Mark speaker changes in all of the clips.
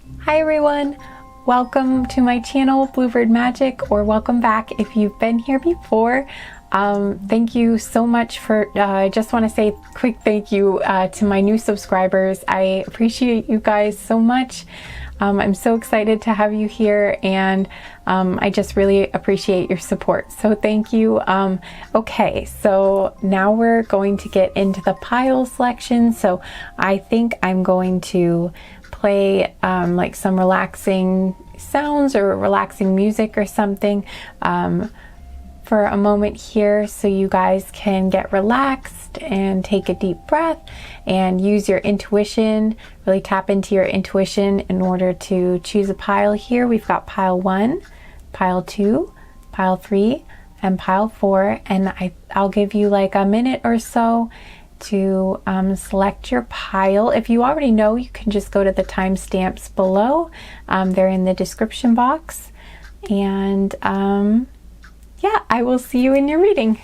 Speaker 1: Hi everyone, welcome to my channel Bluebird Magic, or welcome back if you've been here before. Thank you so much for, I just want to say a quick thank you to my new subscribers. I appreciate you guys so much. I'm so excited to have you here, and I just really appreciate your support. So thank you. Okay, so now we're going to get into the pile selection. So I think I'm going to play like some relaxing sounds or relaxing music or something for a moment here, so you guys can get relaxed and take a deep breath and use your intuition, really tap into your intuition in order to choose a pile. Here we've got pile 1, pile 2, pile 3, and pile 4, and I'll give you like a minute or so to select your pile. If you already know, you can just go to the timestamps below. They're in the description box, and yeah, I will see you in your reading.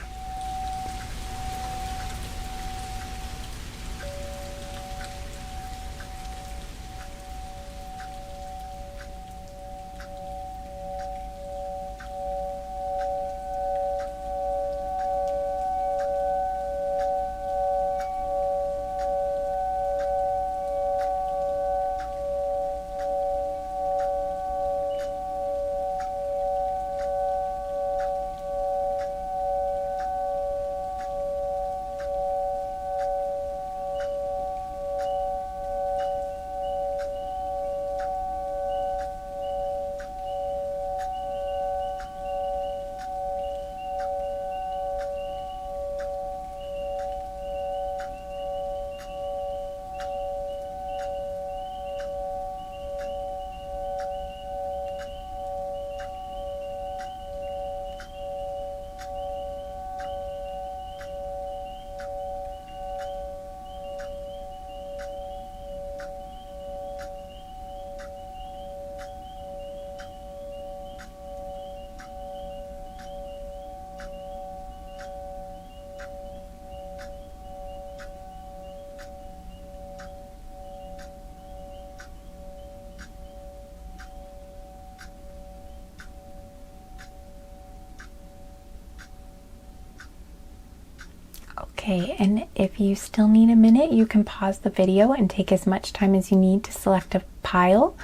Speaker 1: Okay, and if you still need a minute, you can pause the video and take as much time as you need to select a pile.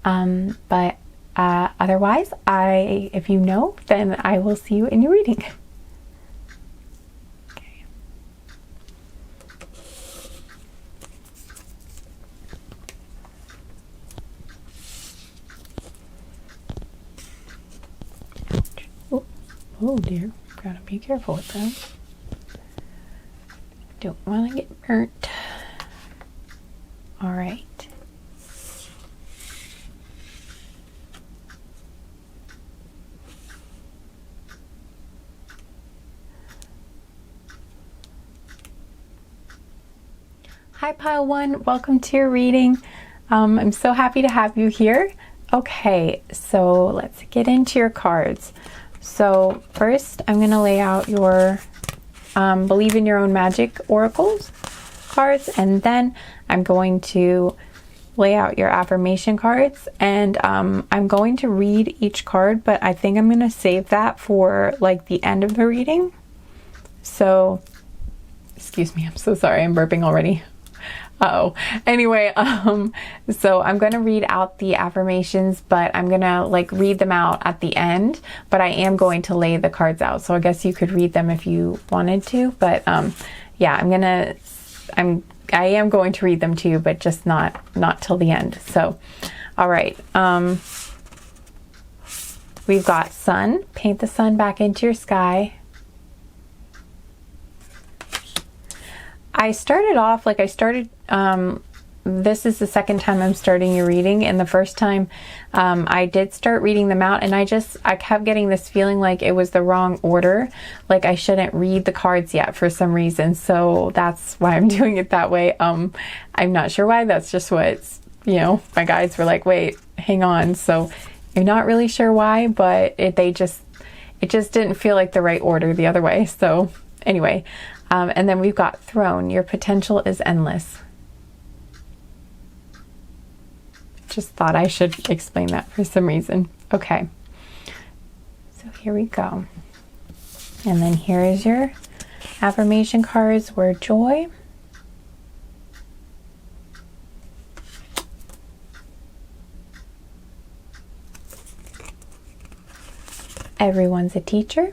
Speaker 1: But otherwise, if you know, then I will see you in your reading. Okay. Ouch. Oh dear, gotta be careful with that. Don't want to get burnt. All right. Hi pile 1, welcome to your reading. I'm so happy to have you here. Okay, so let's get into your cards. So first I'm going to lay out your Believe in Your Own Magic oracles cards, and then I'm going to lay out your affirmation cards, and I'm going to read each card, but I think I'm going to save that for like the end of the reading. So excuse me, I'm so sorry, I'm burping already. Anyway, so I'm going to read out the affirmations, but I'm going to like read them out at the end, but I am going to lay the cards out. So I guess you could read them if you wanted to, but yeah, I am going to read them to you, but just not till the end. So, all right. We've got sun. Paint the sun back into your sky. I started off, like this is the second time I'm starting your reading, and the first time I did start reading them out, and I kept getting this feeling like it was the wrong order, like I shouldn't read the cards yet for some reason, so that's why I'm doing it that way. I'm not sure why, that's just what, my guides were like, wait, hang on, so I'm not really sure why, but it just didn't feel like the right order the other way, so anyway. And then we've got throne. Your potential is endless. just thought I should explain that for some reason. Okay, so here we go. And then here is your affirmation cards. Word joy. Everyone's a teacher.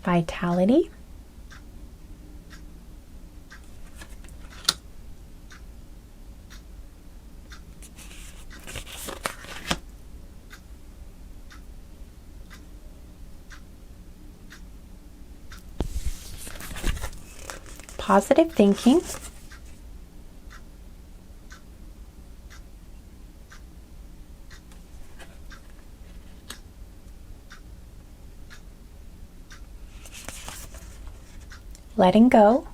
Speaker 1: Vitality. Positive thinking. Letting go.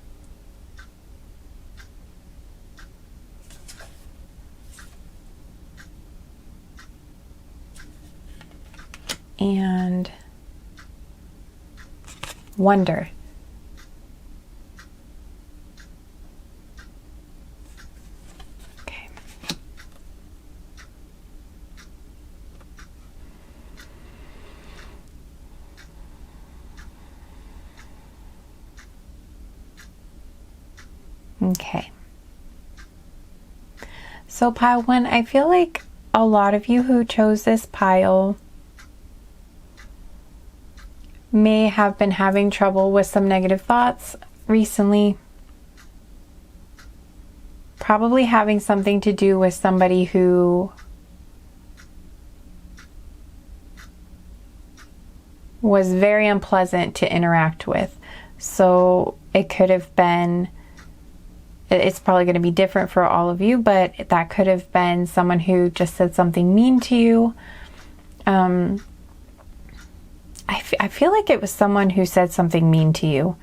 Speaker 1: And wonder. Okay. Okay. So pile 1, I feel like a lot of you who chose this pile may have been having trouble with some negative thoughts recently. Probably having something to do with somebody who was very unpleasant to interact with. So it could have been, it's probably going to be different for all of you, but that could have been someone who just said something mean to you. I feel like it was someone who said something mean to you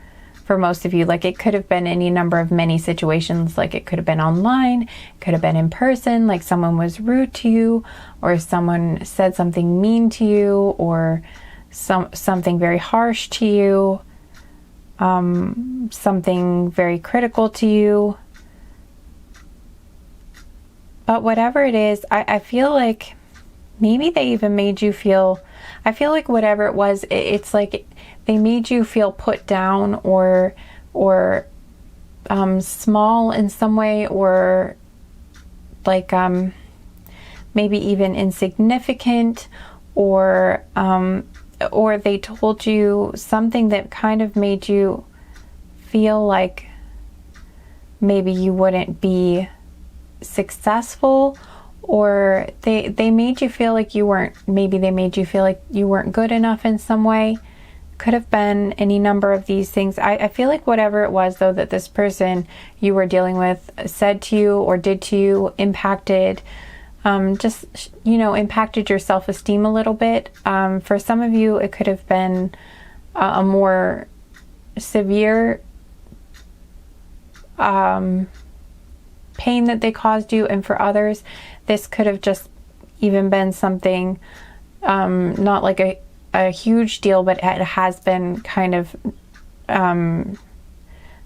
Speaker 1: for most of you. Like it could have been any number of many situations. Like it could have been online, it could have been in person, like someone was rude to you, or someone said something mean to you, or something very harsh to you, something very critical to you. But whatever it is, I feel like maybe they even made you feel, I feel like whatever it was, it's like they made you feel put down or small in some way, or like maybe even insignificant, or they told you something that kind of made you feel like maybe you wouldn't be successful, or they made you feel like you weren't, maybe they made you feel like you weren't good enough in some way. Could have been any number of these things. I feel like whatever it was, though, that this person you were dealing with said to you or did to you impacted, impacted your self-esteem a little bit. For some of you, it could have been a more severe pain that they caused you, and for others, this could have just even been something not like a huge deal, but it has been kind of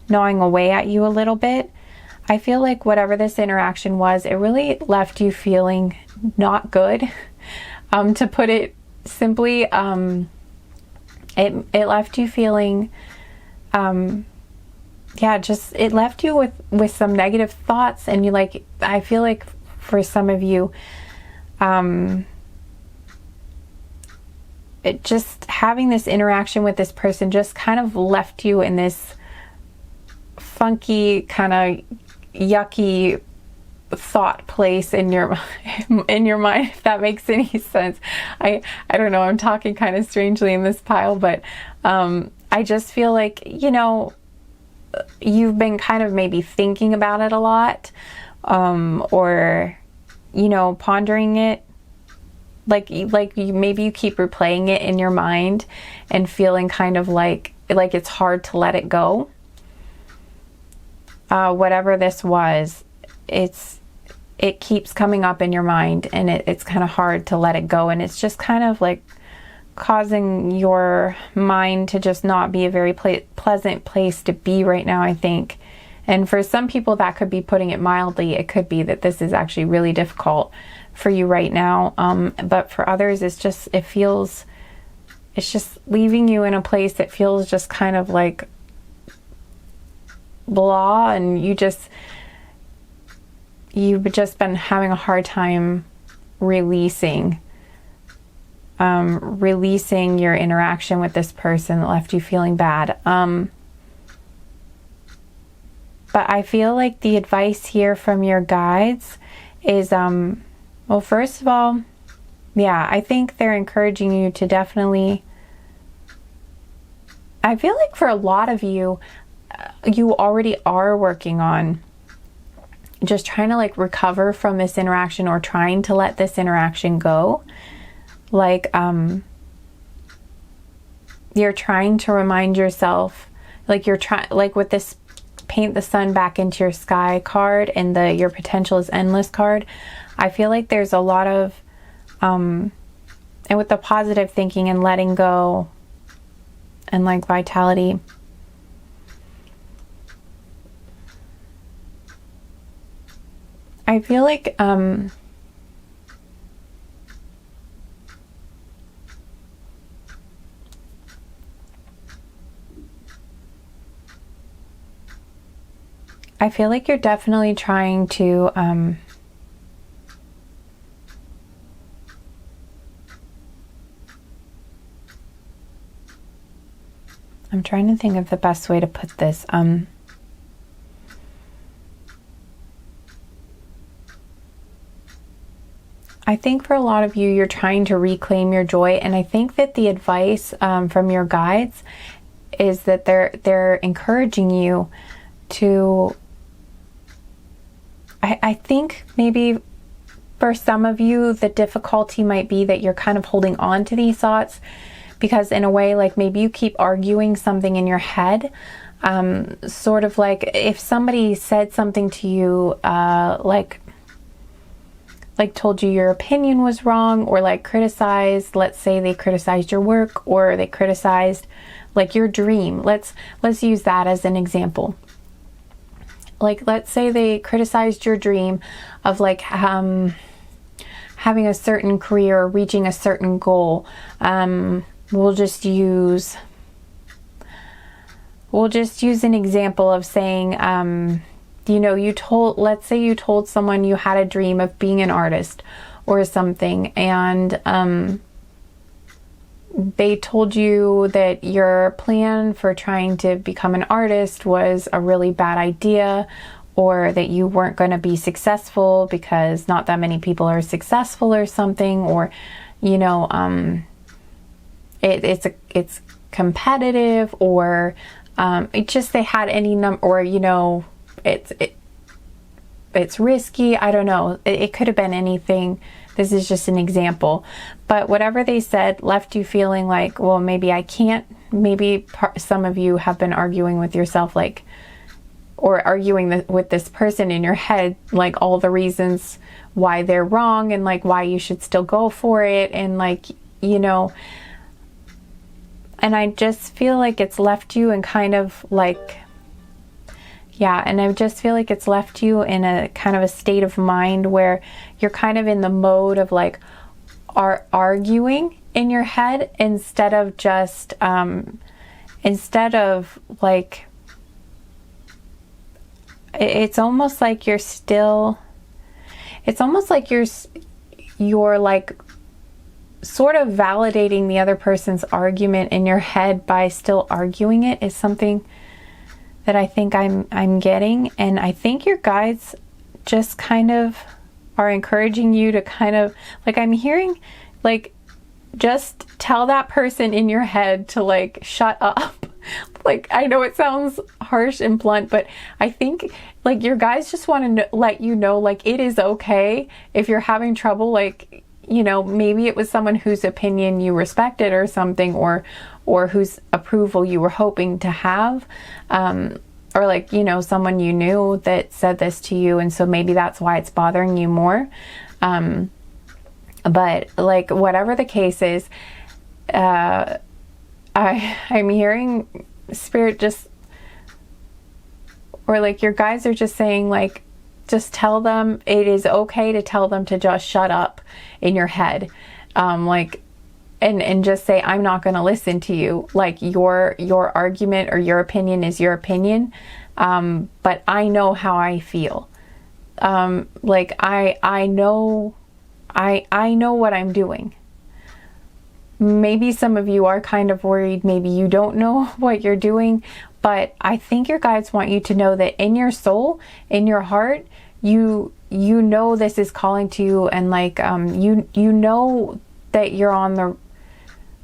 Speaker 1: gnawing away at you a little bit. I feel like whatever this interaction was, it really left you feeling not good. To put it simply, it left you feeling, it left you with some negative thoughts, and I feel like for some of you, it just having this interaction with this person just kind of left you in this funky, kind of yucky thought place in your mind, if that makes any sense. I don't know, I'm talking kind of strangely in this pile, but I just feel like, you've been kind of maybe thinking about it a lot, or pondering it, maybe you keep replaying it in your mind and feeling kind of like it's hard to let it go. Whatever this was, it keeps coming up in your mind, and it's kind of hard to let it go, and it's just kind of like causing your mind to just not be a very pleasant place to be right now, I think. And for some people, that could be putting it mildly. It could be that this is actually really difficult for you right now. But for others, it's just leaving you in a place that feels just kind of like blah, and you've just been having a hard time releasing your interaction with this person that left you feeling bad. But I feel like the advice here from your guides is, well, first of all, yeah, I think they're encouraging you to definitely, I feel like for a lot of you, you already are working on just trying to like recover from this interaction, or trying to let this interaction go. Like, you're trying to remind yourself, like you're trying, like with this paint the sun back into your sky card and your potential is endless card, I feel like there's a lot of, and with the positive thinking and letting go and like vitality, I feel like, you're definitely trying to, I'm trying to think of the best way to put this. I think for a lot of you, you're trying to reclaim your joy. And I think that the advice from your guides is that they're encouraging you to, I think maybe for some of you, the difficulty might be that you're kind of holding on to these thoughts, because in a way, like maybe you keep arguing something in your head. Sort of like if somebody said something to you, like told you your opinion was wrong, or like criticized, let's say they criticized your work, or they criticized like your dream. Let's use that as an example. Like, let's say they criticized your dream of like having a certain career, or reaching a certain goal. We'll just use an example of saying, let's say you told someone you had a dream of being an artist or something, and they told you that your plan for trying to become an artist was a really bad idea, or that you weren't going to be successful because not that many people are successful or something, or it's competitive, or it just, they had any number, or it's risky. I don't know. It could have been anything. This is just an example. But whatever they said left you feeling like, well, maybe I can't. Maybe some of you have been arguing with yourself, like, or arguing with this person in your head, like all the reasons why they're wrong, and like why you should still go for it. And like, and I just feel like it's left you in kind of like, yeah, and I just feel like it's left you in a kind of a state of mind where you're kind of in the mode of like arguing in your head, instead of just, like, it's almost like you're like sort of validating the other person's argument in your head by still arguing it, is something that I think I'm getting. And I think your guides just kind of are encouraging you to kind of, like, I'm hearing, like, just tell that person in your head to like shut up. Like, I know it sounds harsh and blunt, but I think like your guides just want to let you know, like, it is okay if you're having trouble, like, maybe it was someone whose opinion you respected or something, or whose approval you were hoping to have, or like, someone you knew that said this to you, and so maybe that's why it's bothering you more. But like, whatever the case is, I'm hearing Spirit just, or like your guides are just saying, like, just tell them it is okay to tell them to just shut up in your head. Like, and just say, I'm not going to listen to you. Like, your argument or your opinion is your opinion. But I know how I feel. Like, I know what I'm doing. Maybe some of you are kind of worried. Maybe you don't know what you're doing, but I think your guides want you to know that in your soul, in your heart, you know this is calling to you, and like, you know that you're on the,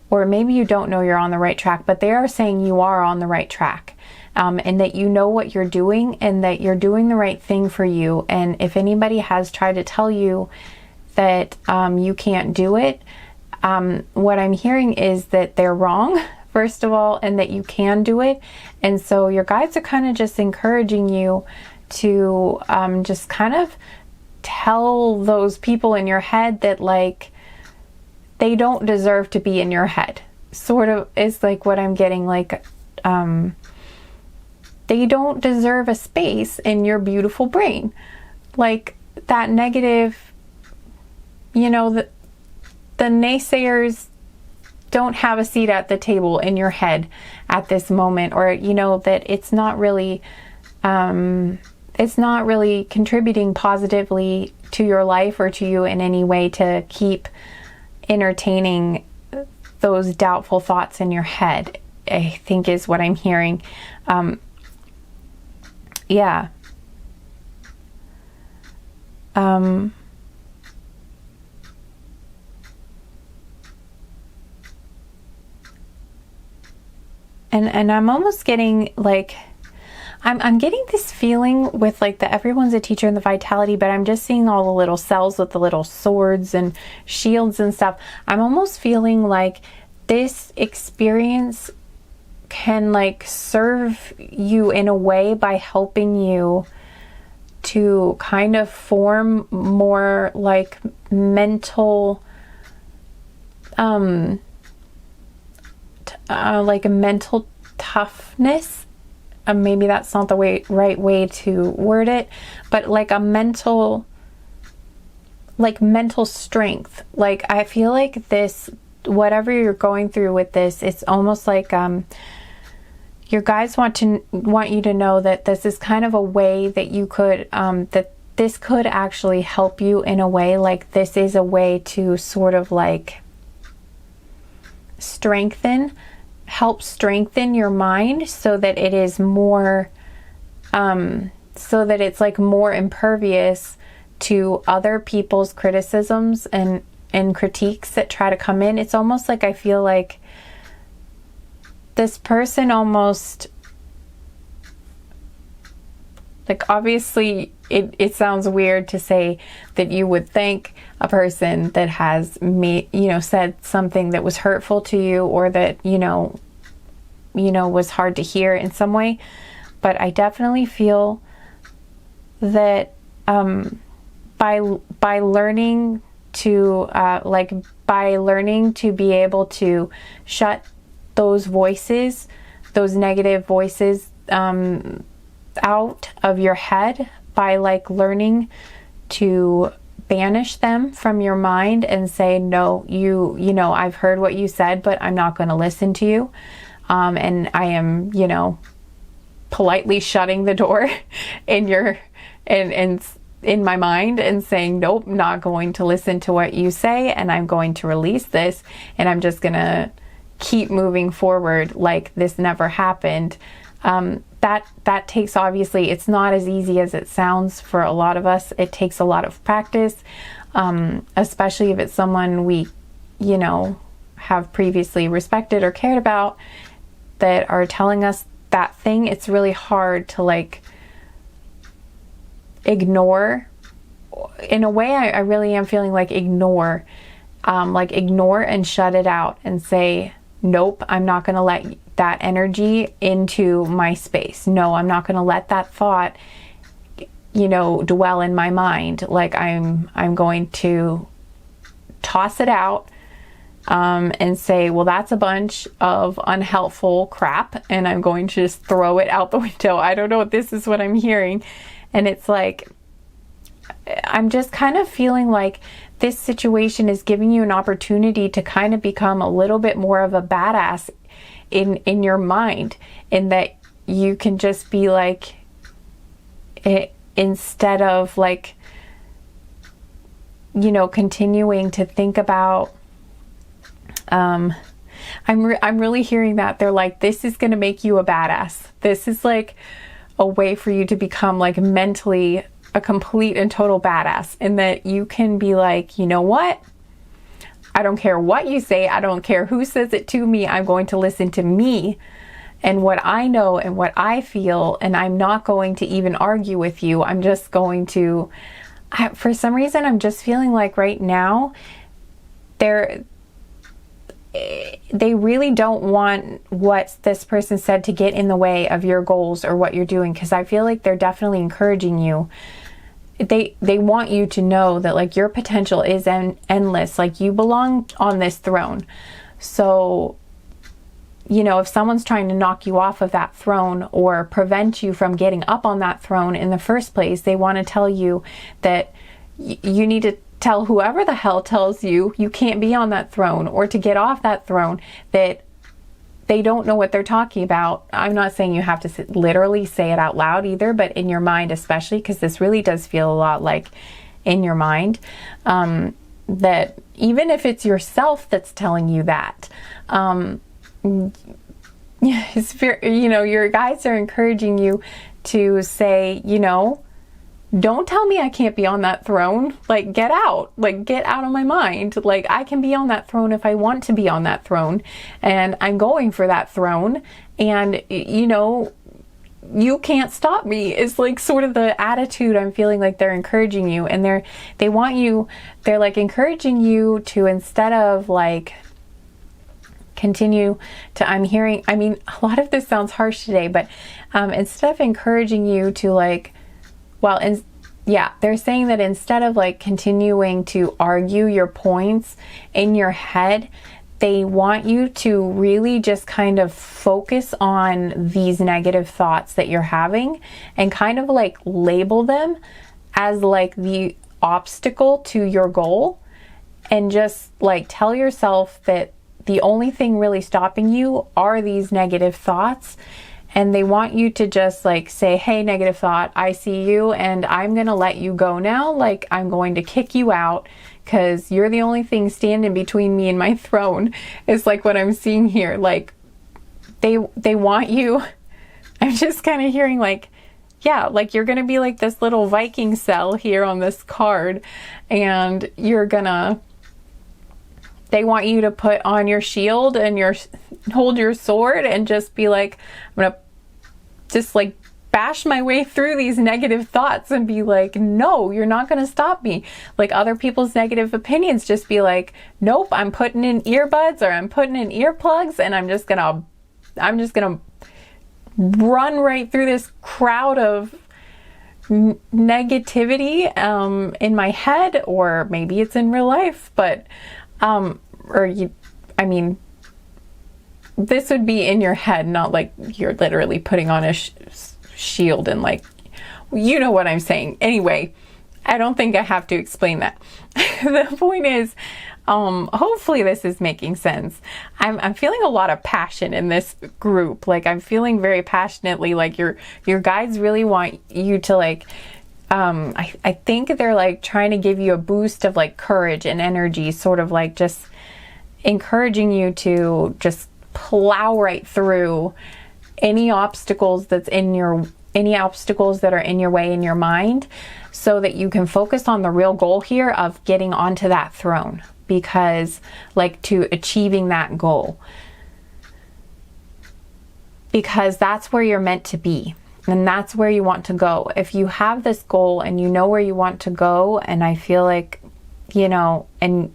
Speaker 1: or maybe you don't know you're on the right track, but they are saying you are on the right track. And that you know what you're doing, and that you're doing the right thing for you. And if anybody has tried to tell you that you can't do it, what I'm hearing is that they're wrong, first of all, and that you can do it. And so your guides are kind of just encouraging you to just kind of tell those people in your head that, like, they don't deserve to be in your head. Sort of is like what I'm getting, like, they don't deserve a space in your beautiful brain. Like, that negative, you know, the naysayers don't have a seat at the table in your head at this moment, or, you know, that it's not really contributing positively to your life or to you in any way to keep entertaining those doubtful thoughts in your head, I think is what I'm hearing. Yeah. And I'm almost getting, like, I'm getting this feeling with, like, the everyone's a teacher and the vitality, but I'm just seeing all the little cells with the little swords and shields and stuff. I'm almost feeling like this experience can, like, serve you in a way by helping you to kind of form more, like, mental, like a mental toughness. Maybe that's not the right way to word it, but like a mental strength. Like, I feel like this, whatever you're going through with this, it's almost like your guides want you to know that this is kind of a way that you could that this could actually help you in a way. Like, this is a way to sort of like help strengthen your mind so that it is more so that it's like more impervious to other people's criticisms and critiques that try to come in. It's almost like I feel like this person almost, like, obviously it sounds weird to say that you would thank a person that has said something that was hurtful to you, or that was hard to hear in some way, but I definitely feel that by learning to be able to shut those voices, those negative voices out of your head, by like learning to banish them from your mind and say, no, I've heard what you said, but I'm not going to listen to you. And I am, politely shutting the door in my mind and saying, nope, not going to listen to what you say, and I'm going to release this, and I'm just gonna keep moving forward like this never happened. That takes, obviously, it's not as easy as it sounds for a lot of us. It takes a lot of practice, especially if it's someone we, have previously respected or cared about, that are telling us that thing. It's really hard to like ignore. In a way, I really am feeling like ignore and shut it out and say, nope, I'm not going to let that energy into my space. No, I'm not going to let that thought, dwell in my mind. Like, I'm going to toss it out and say, well, that's a bunch of unhelpful crap, and I'm going to just throw it out the window. I don't know, this is what I'm hearing. And it's like, I'm just kind of feeling like this situation is giving you an opportunity to kind of become a little bit more of a badass in your mind, in that you can just be like, instead of like, you know, continuing to think about, I'm really hearing that they're like, this is going to make you a badass. This is like a way for you to become like mentally a complete and total badass, and that you can be like, you know what? I don't care what you say. I don't care who says it to me. I'm going to listen to me and what I know and what I feel. And I'm not going to even argue with you. I'm just going to, for some reason, I'm just feeling like right now, they really don't want what this person said to get in the way of your goals or what you're doing. Because I feel like they're definitely encouraging you. They want you to know that like your potential is endless. Like you belong on this throne. So, you know, if someone's trying to knock you off of that throne or prevent you from getting up on that throne in the first place, they want to tell you that you need to tell whoever the hell tells you you can't be on that throne, or to get off that throne, that they don't know what they're talking about. I'm not saying you have to literally say it out loud either, but in your mind especially, because this really does feel a lot like in your mind, that even if it's yourself that's telling you that, it's, you know, your guides are encouraging you to say, you know, don't tell me I can't be on that throne. Like, get out. Like, get out of my mind. Like, I can be on that throne if I want to be on that throne. And I'm going for that throne. And, you know, you can't stop me. It's like sort of the attitude I'm feeling like they're encouraging you. And they want you, they're like encouraging you to, instead of like continue to, I'm hearing, I mean, a lot of this sounds harsh today, but instead of encouraging you to like, well, and yeah, they're saying that instead of like continuing to argue your points in your head, they want you to really just kind of focus on these negative thoughts that you're having and kind of like label them as like the obstacle to your goal, and just like tell yourself that the only thing really stopping you are these negative thoughts. And they want you to just like say, hey, negative thought, I see you and I'm going to let you go now. Like, I'm going to kick you out because you're the only thing standing between me and my throne, is like what I'm seeing here. Like, they want you, I'm just kind of hearing like, yeah, like you're going to be like this little Viking cell here on this card, and you're going to, they want you to put on your shield and hold your sword and just be like, I'm going to just like bash my way through these negative thoughts and be like, no, you're not going to stop me. Like other people's negative opinions, just be like, nope, I'm putting in earbuds or I'm putting in earplugs and I'm just going to run right through this crowd of negativity in my head, or maybe it's in real life, but I mean, this would be in your head, not like you're literally putting on a shield and like, you know what I'm saying. Anyway, I don't think I have to explain that. The point is, hopefully this is making sense. I'm feeling a lot of passion in this group. Like I'm feeling very passionately, like your guides really want you to like, I think they're like trying to give you a boost of like courage and energy, sort of like just encouraging you to just plow right through any obstacles that are in your way in your mind, so that you can focus on the real goal here of getting onto that throne, because like to achieving that goal, because that's where you're meant to be and that's where you want to go. If you have this goal and you know where you want to go, and I feel like, you know, and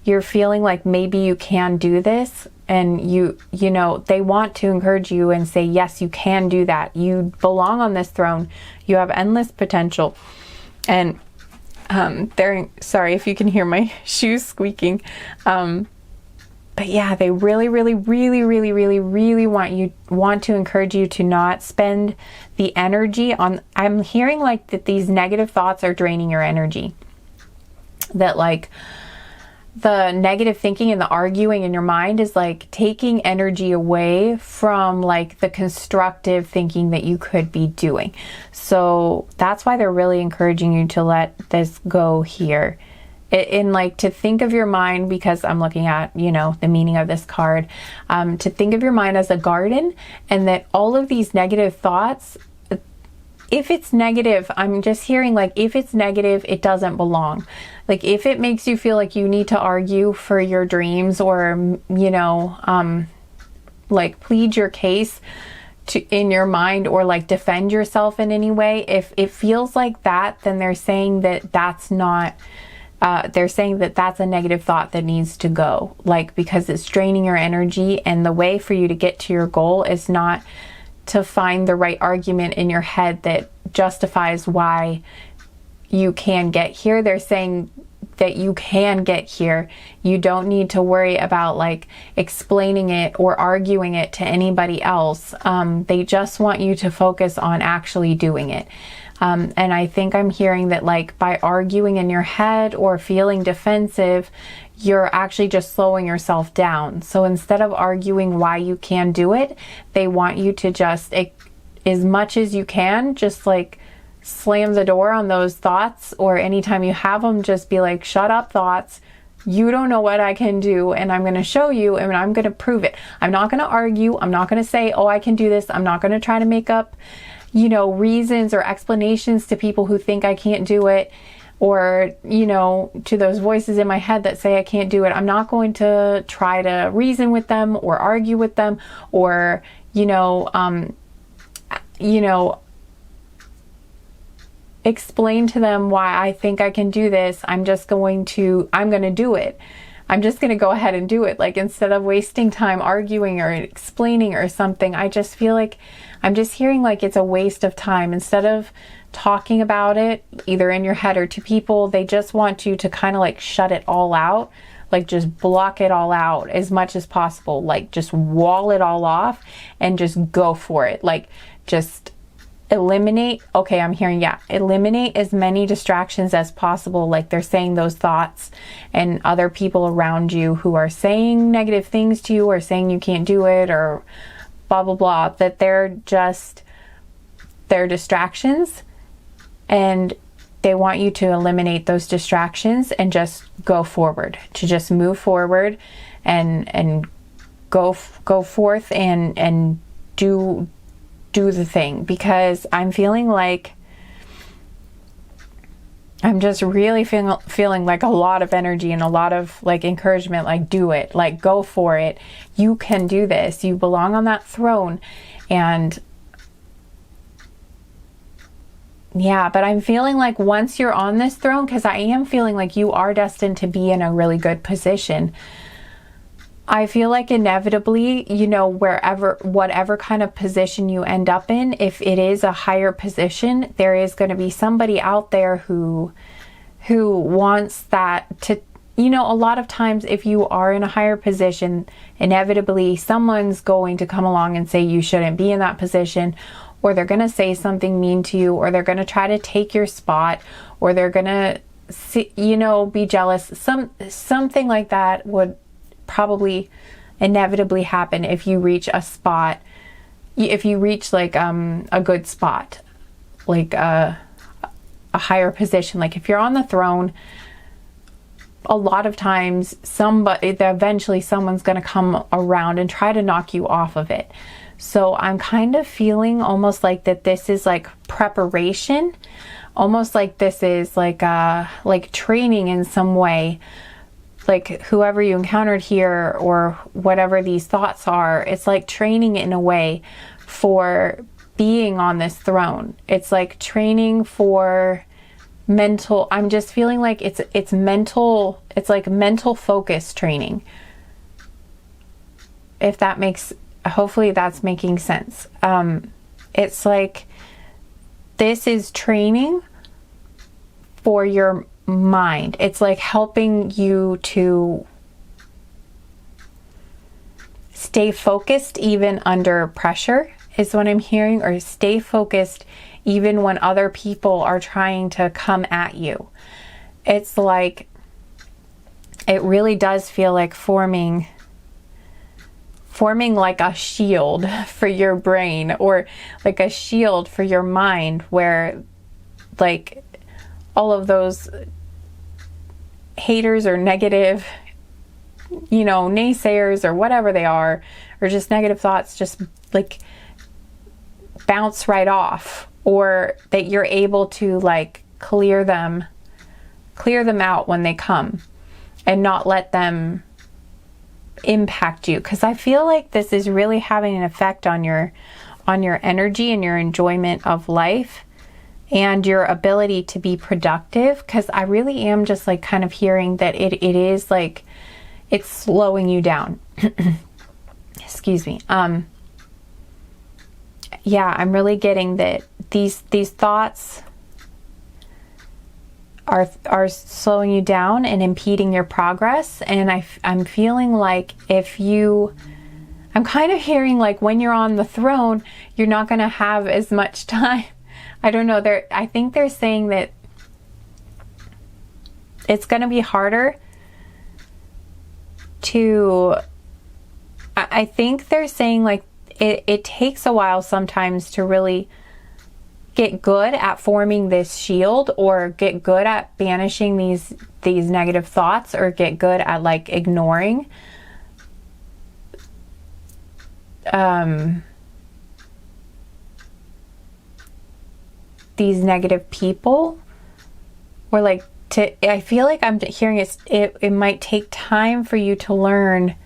Speaker 1: you're feeling like maybe you can do this, and you know, they want to encourage you and say, yes, you can do that. You belong on this throne. You have endless potential. And Sorry if you can hear my shoes squeaking. But yeah, they really, really, really, really, really, really want to encourage you to not spend the energy on, I'm hearing like that these negative thoughts are draining your energy. That like the negative thinking and the arguing in your mind is like taking energy away from like the constructive thinking that you could be doing. So that's why they're really encouraging you to let this go here. In like to think of your mind, because I'm looking at, you know, the meaning of this card, to think of your mind as a garden, and that all of these negative thoughts, if it's negative, I'm just hearing like if it's negative, it doesn't belong. Like if it makes you feel like you need to argue for your dreams, or, you know, like plead your case in your mind, or like defend yourself in any way, if it feels like that, then they're saying that that's not, they're saying that that's a negative thought that needs to go, like, because it's draining your energy. And the way for you to get to your goal is not to find the right argument in your head that justifies why you can get here. They're saying that you can get here. You don't need to worry about like explaining it or arguing it to anybody else. They just want you to focus on actually doing it. And I think I'm hearing that like by arguing in your head or feeling defensive, you're actually just slowing yourself down. So instead of arguing why you can do it, they want you to just, as much as you can, just like slam the door on those thoughts, or anytime you have them, just be like, shut up thoughts. You don't know what I can do, and I'm going to show you, and I'm going to prove it. I'm not going to argue. I'm not going to say, oh, I can do this. I'm not going to try to make up, you know, reasons or explanations to people who think I can't do it, or, you know, to those voices in my head that say I can't do it. I'm not going to try to reason with them or argue with them, or, explain to them why I think I can do this. I'm going to do it. I'm just going to go ahead and do it. Like, instead of wasting time arguing or explaining or something, I just feel like I'm just hearing like it's a waste of time. Instead of talking about it either in your head or to people, they just want you to kind of like shut it all out, like just block it all out as much as possible, like just wall it all off and just go for it. Like, just eliminate, okay, I'm hearing, eliminate as many distractions as possible. Like, they're saying those thoughts and other people around you who are saying negative things to you or saying you can't do it or blah, blah, blah, that they're distractions, and they want you to eliminate those distractions and just go forward, to just move forward and go forth and do the thing. Because I'm feeling like I'm just really feeling like a lot of energy and a lot of like encouragement, like do it, like go for it. You can do this. You belong on that throne. And yeah, but I'm feeling like once you're on this throne, because I am feeling like you are destined to be in a really good position. I feel like inevitably, whatever kind of position you end up in, if it is a higher position, there is going to be somebody out there who wants that to, a lot of times if you are in a higher position, inevitably someone's going to come along and say you shouldn't be in that position, or they're going to say something mean to you, or they're going to try to take your spot, or they're going to, be jealous. Something like that would probably inevitably happen if you reach a spot, if you reach like a good spot, like a higher position. Like, if you're on the throne, a lot of times eventually someone's going to come around and try to knock you off of it. So I'm kind of feeling almost like that this is like preparation, almost like this is like training in some way. Like, whoever you encountered here or whatever these thoughts are, it's like training in a way for being on this throne. It's like training for mental, I'm just feeling like it's mental, it's like mental focus training. If that makes, hopefully that's making sense. It's like this is training for your mind. It's like helping you to stay focused even under pressure is what I'm hearing, or stay focused even when other people are trying to come at you. It's like, it really does feel like forming like a shield for your brain, or like a shield for your mind, where like all of those haters or negative, you know, naysayers or whatever they are, or just negative thoughts, just like bounce right off, or that you're able to like clear them out when they come and not let them impact you. Because I feel like this is really having an effect on your energy and your enjoyment of life and your ability to be productive. Because I really am just like kind of hearing that it is like it's slowing you down. Excuse me. Yeah, I'm really getting that these thoughts are slowing you down and impeding your progress. And I'm feeling like I'm kind of hearing like when you're on the throne, you're not going to have as much time. I don't know. I think they're saying that it's going to be harder to, I think they're saying like it takes a while sometimes to really get good at forming this shield, or get good at banishing these negative thoughts, or get good at like ignoring these negative people, or like I feel like I'm hearing it might take time for you to learn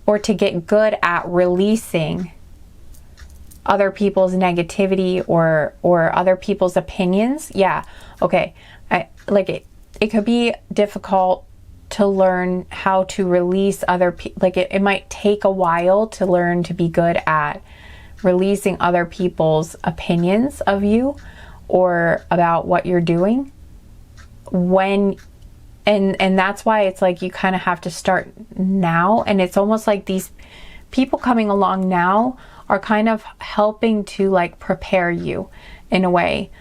Speaker 1: or to get good at releasing other people's negativity or other people's opinions. Yeah, okay. It could be difficult to learn how to release other people. Like it might take a while to learn to be good at releasing other people's opinions of you or about what you're doing. And that's why it's like you kind of have to start now. And it's almost like these people coming along now are kind of helping to like prepare you in a way,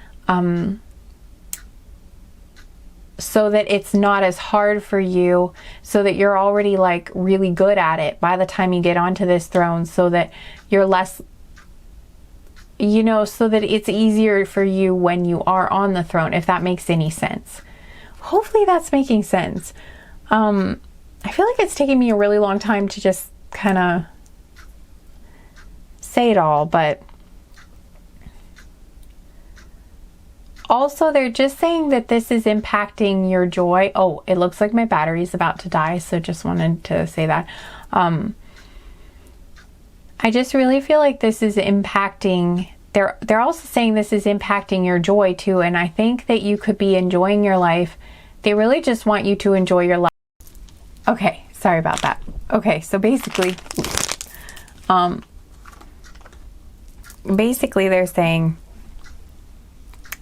Speaker 1: so that it's not as hard for you, so that you're already like really good at it by the time you get onto this throne, so that you're less, you know, so that it's easier for you when you are on the throne, if that makes any sense. Hopefully that's making sense. I feel like it's taking me a really long time to just kind of say it all, but also they're just saying that this is impacting your joy. Oh, it looks like my battery is about to die, so just wanted to say that. I just really feel like this is impacting, they're also saying this is impacting your joy too, and I think that you could be enjoying your life. They really just want you to enjoy your life. Okay, sorry about that. Okay, so basically they're saying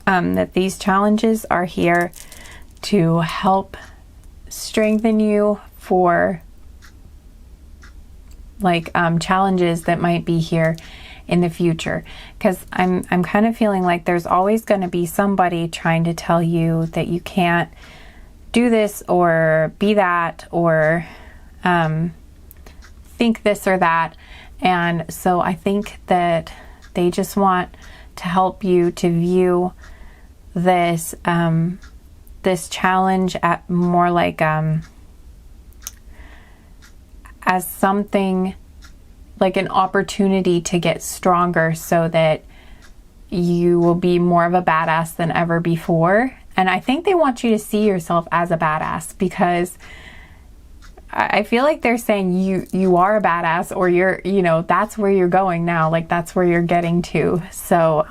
Speaker 1: that these challenges are here to help strengthen you for like challenges that might be here in the future. Because I'm kind of feeling like there's always going to be somebody trying to tell you that you can't do this or be that, or think this or that. And so I think that they just want to help you to view this this challenge at more like as something like an opportunity to get stronger, so that you will be more of a badass than ever before. And I think they want you to see yourself as a badass, because I feel like they're saying you are a badass, or you're, you know, that's where you're going now. Like that's where you're getting to. So,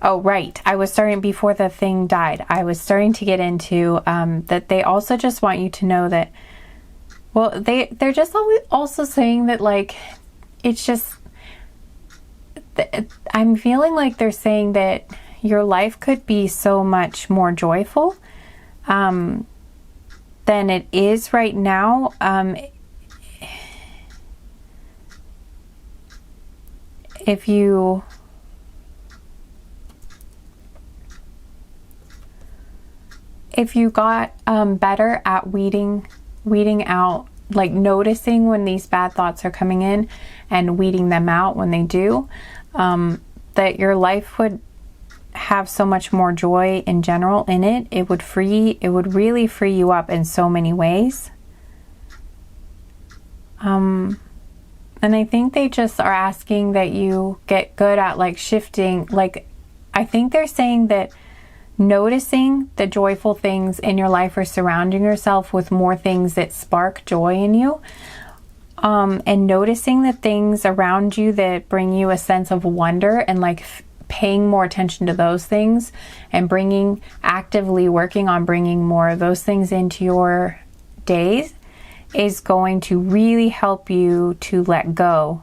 Speaker 1: oh, right. I was starting before the thing died. I was starting to get into, that they also just want you to know that, well, they're just also saying that like, it's just, I'm feeling like they're saying that your life could be so much more joyful than it is right now. If you got better at weeding out, like noticing when these bad thoughts are coming in and weeding them out when they do, that your life would have so much more joy in general in it. It would really free you up in so many ways. And I think they just are asking that you get good at like shifting. Like, I think they're saying that noticing the joyful things in your life or surrounding yourself with more things that spark joy in you, and noticing the things around you that bring you a sense of wonder, and like paying more attention to those things and actively working on bringing more of those things into your days is going to really help you to let go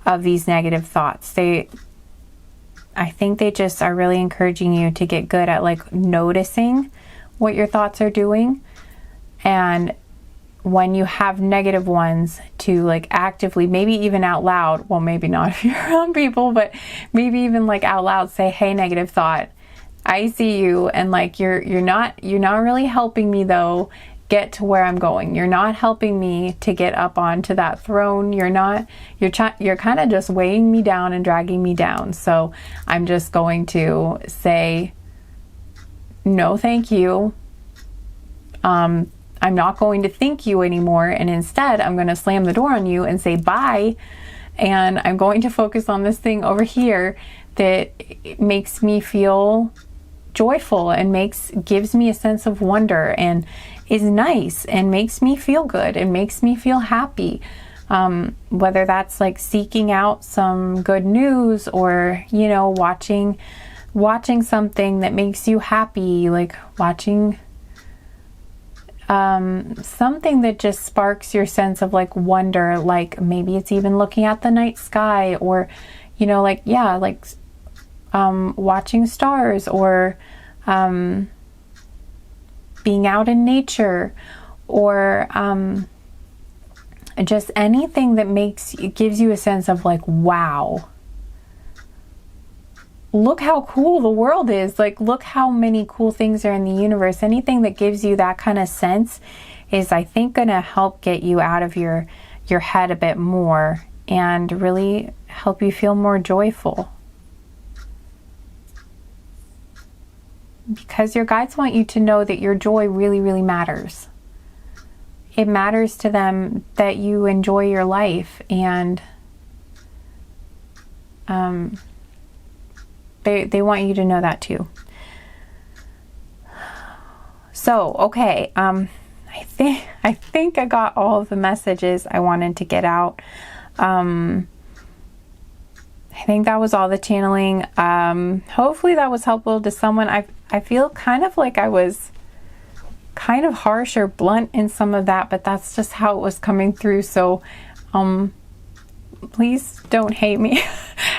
Speaker 1: of these negative thoughts. I think they just are really encouraging you to get good at like noticing what your thoughts are doing, and when you have negative ones, to like actively, maybe even out loud, well, maybe not if you're around people, but maybe even like out loud say, hey, negative thought, I see you, and like you're not really helping me though get to where I'm going. You're not helping me to get up onto that throne. You're kind of just weighing me down and dragging me down. So I'm just going to say, no, thank you. I'm not going to think you anymore. And instead, I'm going to slam the door on you and say bye. And I'm going to focus on this thing over here that makes me feel joyful and gives me a sense of wonder and is nice and makes me feel good and makes me feel happy. Whether that's like seeking out some good news, or, you know, watching something that makes you happy, like watching something that just sparks your sense of like wonder, like maybe it's even looking at the night sky, or, you know, like, yeah, like watching stars, or being out in nature, or just anything that gives you a sense of like, wow, look how cool the world is. Like, look how many cool things are in the universe. Anything that gives you that kind of sense is, I think, going to help get you out of your head a bit more and really help you feel more joyful. Because your guides want you to know that your joy really, really matters. It matters to them that you enjoy your life, and they want you to know that too. So, okay, I think I got all of the messages I wanted to get out. I think that was all the channeling. Hopefully that was helpful to someone. I feel kind of like I was kind of harsh or blunt in some of that, but that's just how it was coming through. So, please don't hate me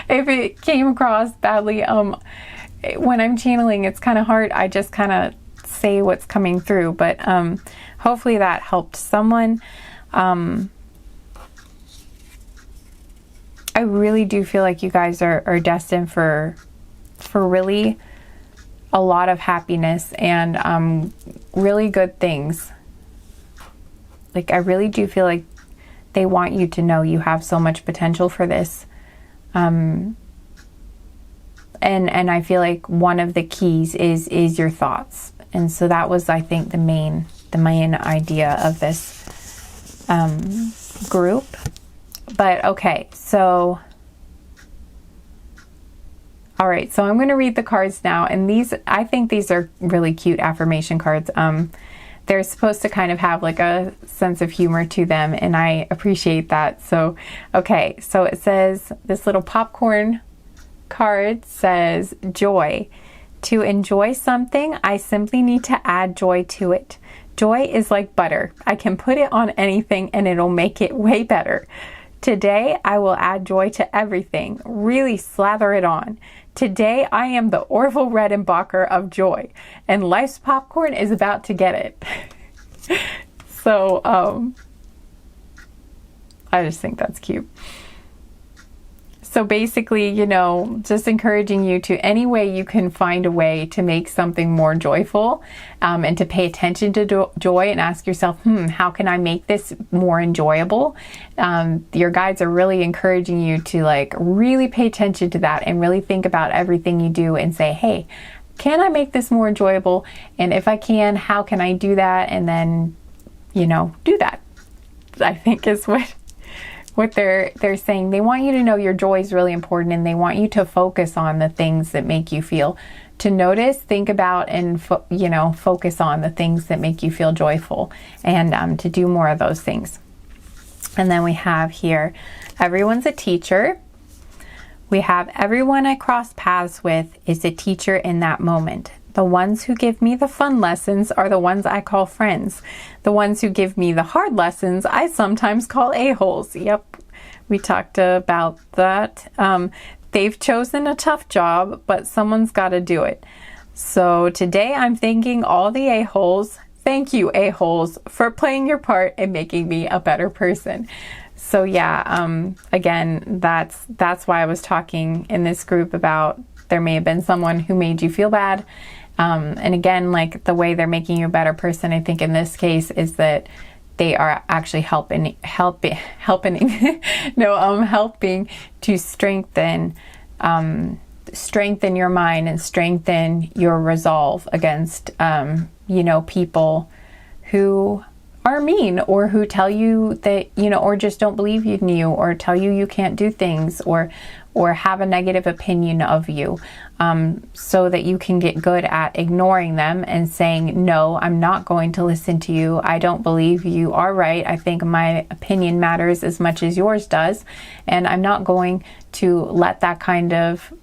Speaker 1: if it came across badly. When I'm channeling, it's kind of hard. I just kind of say what's coming through, but hopefully that helped someone. I really do feel like you guys are destined for really a lot of happiness and really good things. Like, I really do feel like they want you to know you have so much potential for this. And I feel like one of the keys is your thoughts. And so that was, I think, the main idea of this group. But okay, so all right, so I'm going to read the cards now, and I think these are really cute affirmation cards. They're supposed to kind of have like a sense of humor to them, and I appreciate that. So, okay, so it says, this little popcorn card says, joy. To enjoy something, I simply need to add joy to it. Joy is like butter. I can put it on anything and it'll make it way better. Today, I will add joy to everything. Really slather it on. Today I am the Orville Redenbacher of joy, and life's popcorn is about to get it. So, I just think that's cute. So basically, you know, just encouraging you to any way you can find a way to make something more joyful, and to pay attention to joy and ask yourself, how can I make this more enjoyable? Your guides are really encouraging you to like really pay attention to that and really think about everything you do and say, hey, can I make this more enjoyable? And if I can, how can I do that? And then, you know, do that. I think is what they're saying. They want you to know your joy is really important, and they want you to focus on the things that make you feel, to notice, think about, and focus on the things that make you feel joyful, and to do more of those things. And then we have here, everyone's a teacher. We have everyone I cross paths with is a teacher in that moment. The ones who give me the fun lessons are the ones I call friends. The ones who give me the hard lessons, I sometimes call a-holes. Yep, we talked about that. They've chosen a tough job, but someone's got to do it. So today I'm thanking all the a-holes. Thank you, a-holes, for playing your part in making me a better person. So yeah, again, that's why I was talking in this group about there may have been someone who made you feel bad. And again, like the way they're making you a better person, I think in this case is that they are actually helping to strengthen your mind and strengthen your resolve against, people who are mean, or who tell you that, or just don't believe in you, or tell you you can't do things, or have a negative opinion of you, so that you can get good at ignoring them and saying, no, I'm not going to listen to you. I don't believe you are right. I think my opinion matters as much as yours does. And I'm not going to let that kind of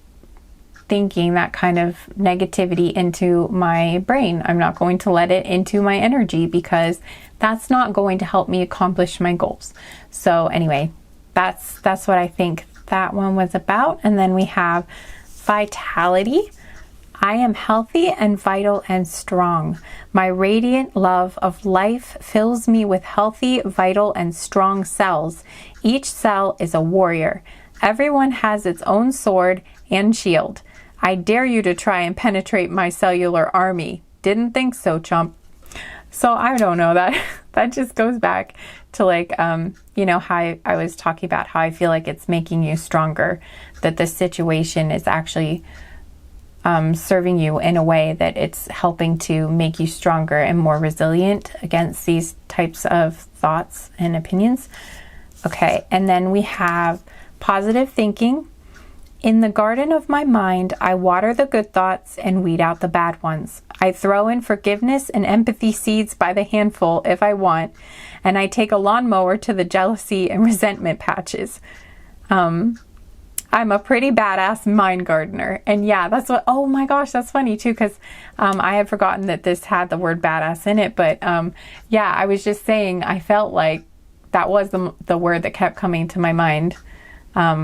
Speaker 1: thinking, that kind of negativity into my brain. I'm not going to let it into my energy, because that's not going to help me accomplish my goals. So anyway, that's what I think that one was about. And then we have vitality. I am healthy and vital and strong. My radiant love of life fills me with healthy, vital, and strong cells. Each cell is a warrior. Everyone has its own sword and shield. I dare you to try and penetrate my cellular army. Didn't think so, chump. So I don't know, that just goes back to like, how I was talking about how I feel like it's making you stronger, that this situation is actually serving you in a way that it's helping to make you stronger and more resilient against these types of thoughts and opinions. Okay, and then we have positive thinking. In the garden of my mind, I water the good thoughts and weed out the bad ones. I throw in forgiveness and empathy seeds by the handful if I want, and I take a lawnmower to the jealousy and resentment patches. I'm a pretty badass mind gardener. And yeah, that's what, oh my gosh, that's funny too, because I had forgotten that this had the word badass in it. But yeah, I was just saying, I felt like that was the word that kept coming to my mind.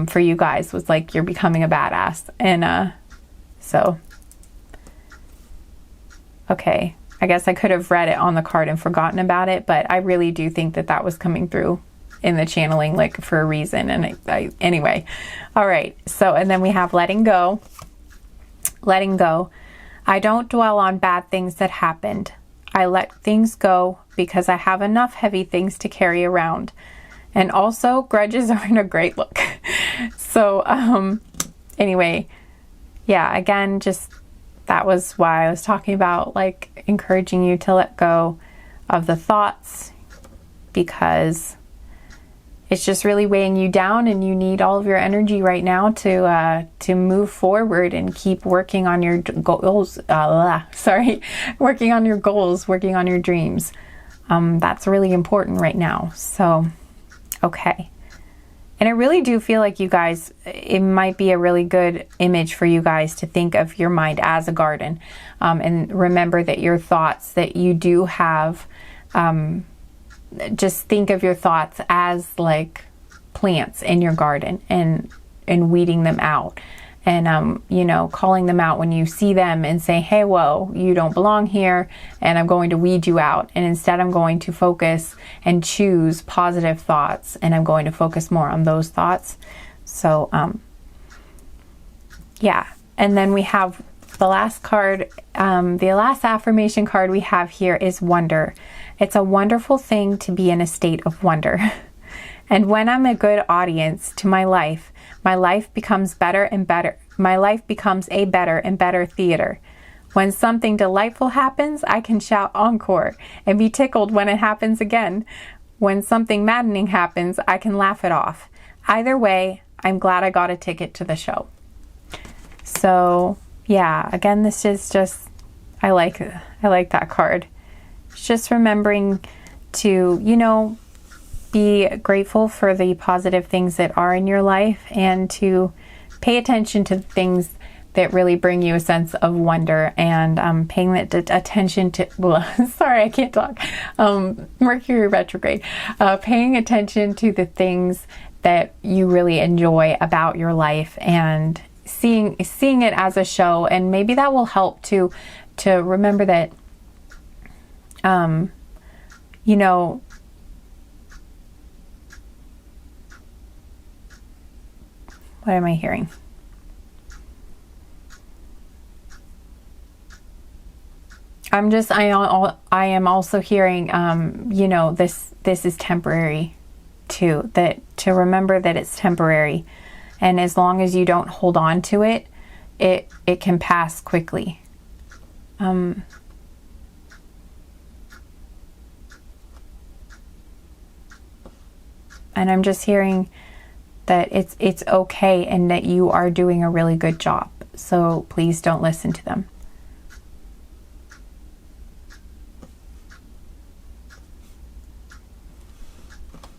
Speaker 1: For you guys, was like, you're becoming a badass. And so okay, I guess I could have read it on the card and forgotten about it, but I really do think that was coming through in the channeling, like for a reason. And anyway, all right, so and then we have letting go. I don't dwell on bad things that happened. I let things go because I have enough heavy things to carry around. And also, grudges aren't a great look. So, anyway, yeah, again, just that was why I was talking about, like, encouraging you to let go of the thoughts, because it's just really weighing you down, and you need all of your energy right now to move forward and keep working on your goals. Working on your goals, working on your dreams. That's really important right now. So. Okay. And I really do feel like you guys, it might be a really good image for you guys to think of your mind as a garden. And remember that your thoughts that you do have, just think of your thoughts as like plants in your garden, and weeding them out and you know, calling them out when you see them and saying, hey, whoa, you don't belong here, and I'm going to weed you out. And instead I'm going to focus and choose positive thoughts, and I'm going to focus more on those thoughts. So yeah. And then we have the last card, the last affirmation card we have here is wonder. It's a wonderful thing to be in a state of wonder. And when I'm a good audience to my life becomes better and better. My life becomes a better and better theater. When something delightful happens, I can shout encore and be tickled when it happens again. When something maddening happens, I can laugh it off. Either way, I'm glad I got a ticket to the show. So yeah, again, this is just, I like that card. It's just remembering to, you know, be grateful for the positive things that are in your life, and to pay attention to things that really bring you a sense of wonder, and paying that attention to, well, sorry, I can't talk, Mercury retrograde, paying attention to the things that you really enjoy about your life, and seeing it as a show. And maybe that will help to remember that, you know, what am I hearing? I am also hearing, you know, this is temporary too, to remember that it's temporary. And as long as you don't hold on to it, it can pass quickly. And I'm just hearing that it's okay, and that you are doing a really good job. So please don't listen to them.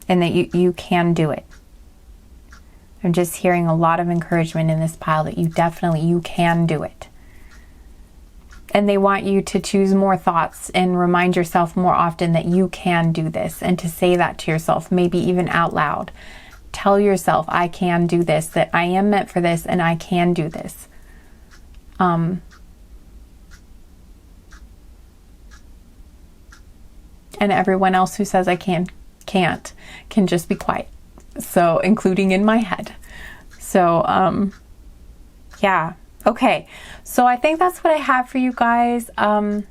Speaker 1: And that you can do it. I'm just hearing a lot of encouragement in this pile that you can do it. And they want you to choose more thoughts and remind yourself more often that you can do this, and to say that to yourself, maybe even out loud. Tell yourself, I can do this, that I am meant for this, and I can do this. And everyone else who says I can't can just be quiet. So, including in my head. So, yeah. Okay. So I think that's what I have for you guys. I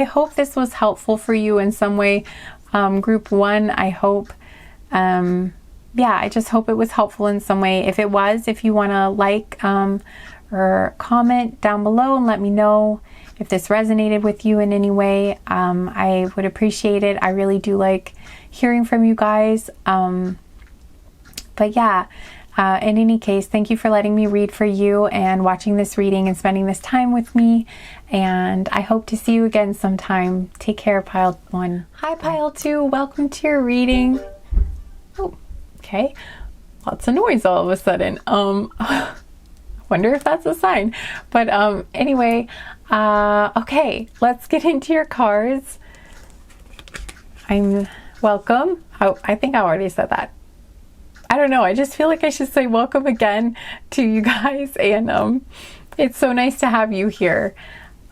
Speaker 1: hope this was helpful for you in some way. Group 1, I hope, yeah, I just hope it was helpful in some way. If it was, if you want to like, or comment down below and let me know if this resonated with you in any way, I would appreciate it. I really do like hearing from you guys. But yeah, in any case, thank you for letting me read for you and watching this reading and spending this time with me. And I hope to see you again sometime. Take care, Pile 1. Hi, Pile 2. Welcome to your reading. Oh, okay. Lots of noise all of a sudden. Wonder if that's a sign. But anyway, okay, let's get into your cards. I'm welcome. Oh, I think I already said that. I don't know. I just feel like I should say welcome again to you guys. And it's so nice to have you here.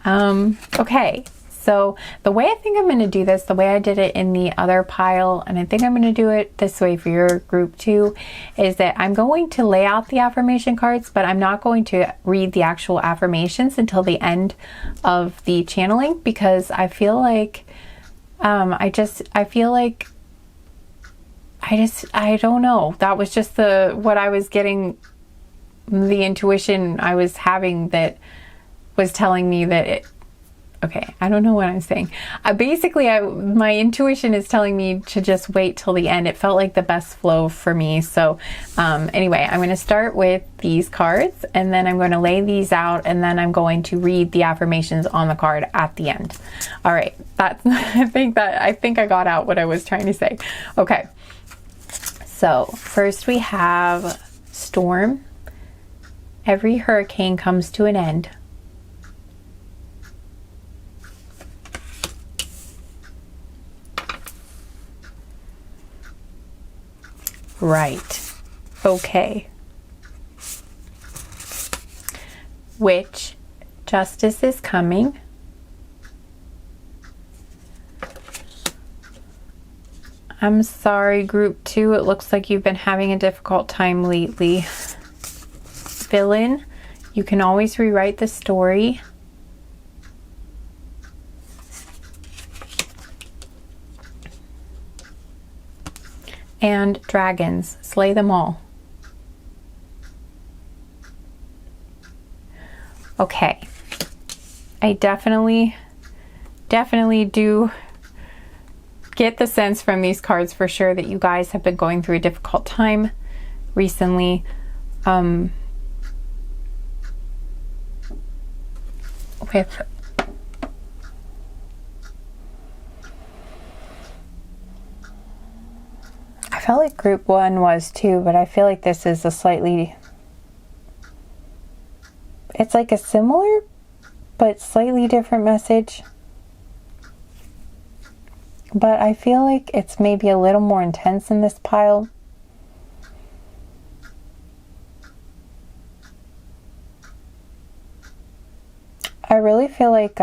Speaker 1: Okay. So the way I think I'm going to do this, the way I did it in the other pile, and I think I'm going to do it this way for your group too, is that I'm going to lay out the affirmation cards, but I'm not going to read the actual affirmations until the end of the channeling, because I feel like, I don't know. That was just what I was getting, the intuition I was having that was telling me that okay, I don't know what I'm saying. Basically, my intuition is telling me to just wait till the end. It felt like the best flow for me. So anyway, I'm going to start with these cards, and then I'm going to lay these out, and then I'm going to read the affirmations on the card at the end. All right, that's I think I got out what I was trying to say. Okay. So first we have storm. Every hurricane comes to an end. Right. Okay. which justice is coming. I'm sorry, group 2. It looks like you've been having a difficult time lately. Villain, you can always rewrite the story. And dragons, slay them all. Okay. I definitely do get the sense from these cards for sure that you guys have been going through a difficult time recently. With I felt like group 1 was too, but I feel like this is a slightly, it's like a similar but slightly different message. But I feel like it's maybe a little more intense in this pile. I really feel like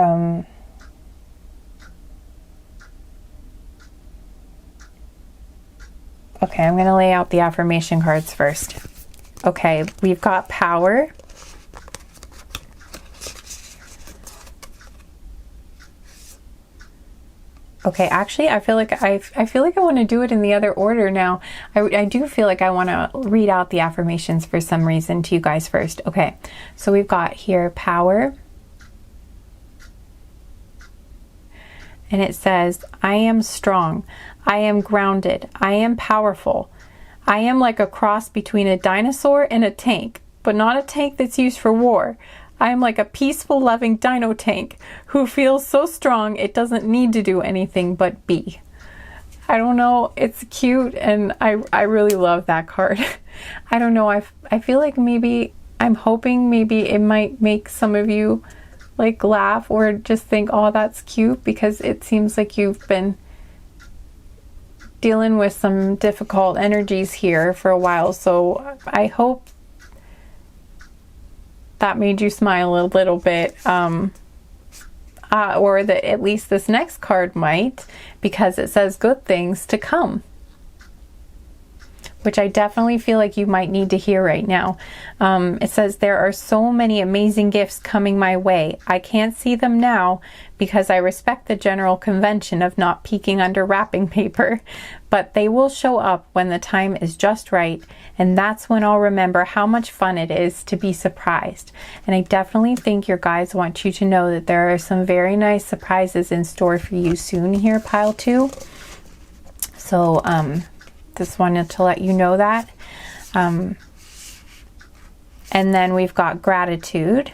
Speaker 1: okay, I'm going to lay out the affirmation cards first. Okay, we've got power. Okay, actually, I feel like I want to do it in the other order now. I do feel like I want to read out the affirmations for some reason to you guys first. Okay, so we've got here power. And it says, I am strong. I am grounded. I am powerful. I am like a cross between a dinosaur and a tank, but not a tank that's used for war. I am like a peaceful, loving dino tank who feels so strong it doesn't need to do anything but be. I don't know, it's cute, and I really love that card. I don't know, I feel like maybe, I'm hoping maybe it might make some of you like laugh or just think, oh, that's cute, because it seems like you've been dealing with some difficult energies here for a while. So I hope that made you smile a little bit, or that at least this next card might, because it says good things to come, which I definitely feel like you might need to hear right now. It says, there are so many amazing gifts coming my way. I can't see them now because I respect the general convention of not peeking under wrapping paper, but they will show up when the time is just right, and that's when I'll remember how much fun it is to be surprised. And I definitely think your guides want you to know that there are some very nice surprises in store for you soon here, pile 2. So, just wanted to let you know that. And then we've got gratitude.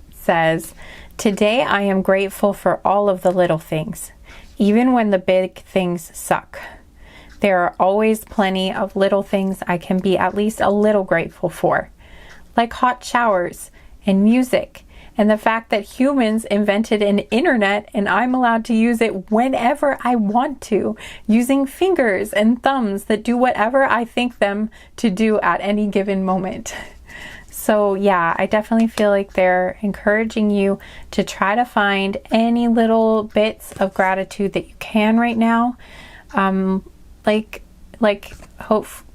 Speaker 1: It says, today I am grateful for all of the little things, even when the big things suck. There are always plenty of little things I can be at least a little grateful for, like hot showers and music, and the fact that humans invented an internet and I'm allowed to use it whenever I want to, using fingers and thumbs that do whatever I think them to do at any given moment. So yeah, I definitely feel like they're encouraging you to try to find any little bits of gratitude that you can right now.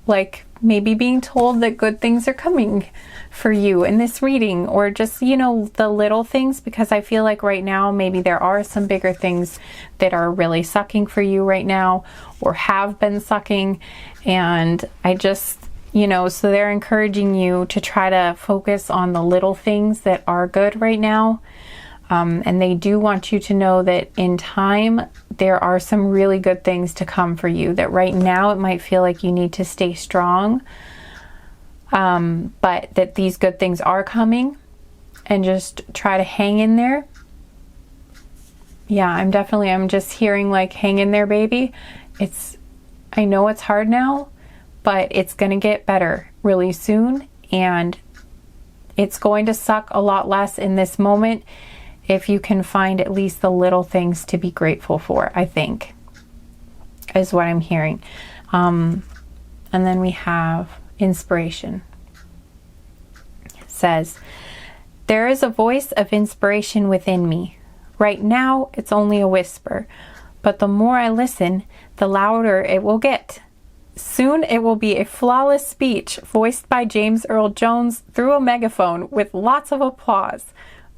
Speaker 1: Like maybe being told that good things are coming for you in this reading, or just, you know, the little things, because I feel like right now maybe there are some bigger things that are really sucking for you right now, or have been sucking, and I just, you know, so they're encouraging you to try to focus on the little things that are good right now. And they do want you to know that in time, there are some really good things to come for you, that right now it might feel like you need to stay strong, but that these good things are coming, and just try to hang in there. Yeah, I'm just hearing like, hang in there, baby. I know it's hard now, but it's going to get better really soon, and it's going to suck a lot less in this moment if you can find at least the little things to be grateful for, I think, is what I'm hearing. And then we have inspiration. says, there is a voice of inspiration within me. Right now, it's only a whisper, but the more I listen, the louder it will get. Soon it will be a flawless speech voiced by James Earl Jones through a megaphone with lots of applause.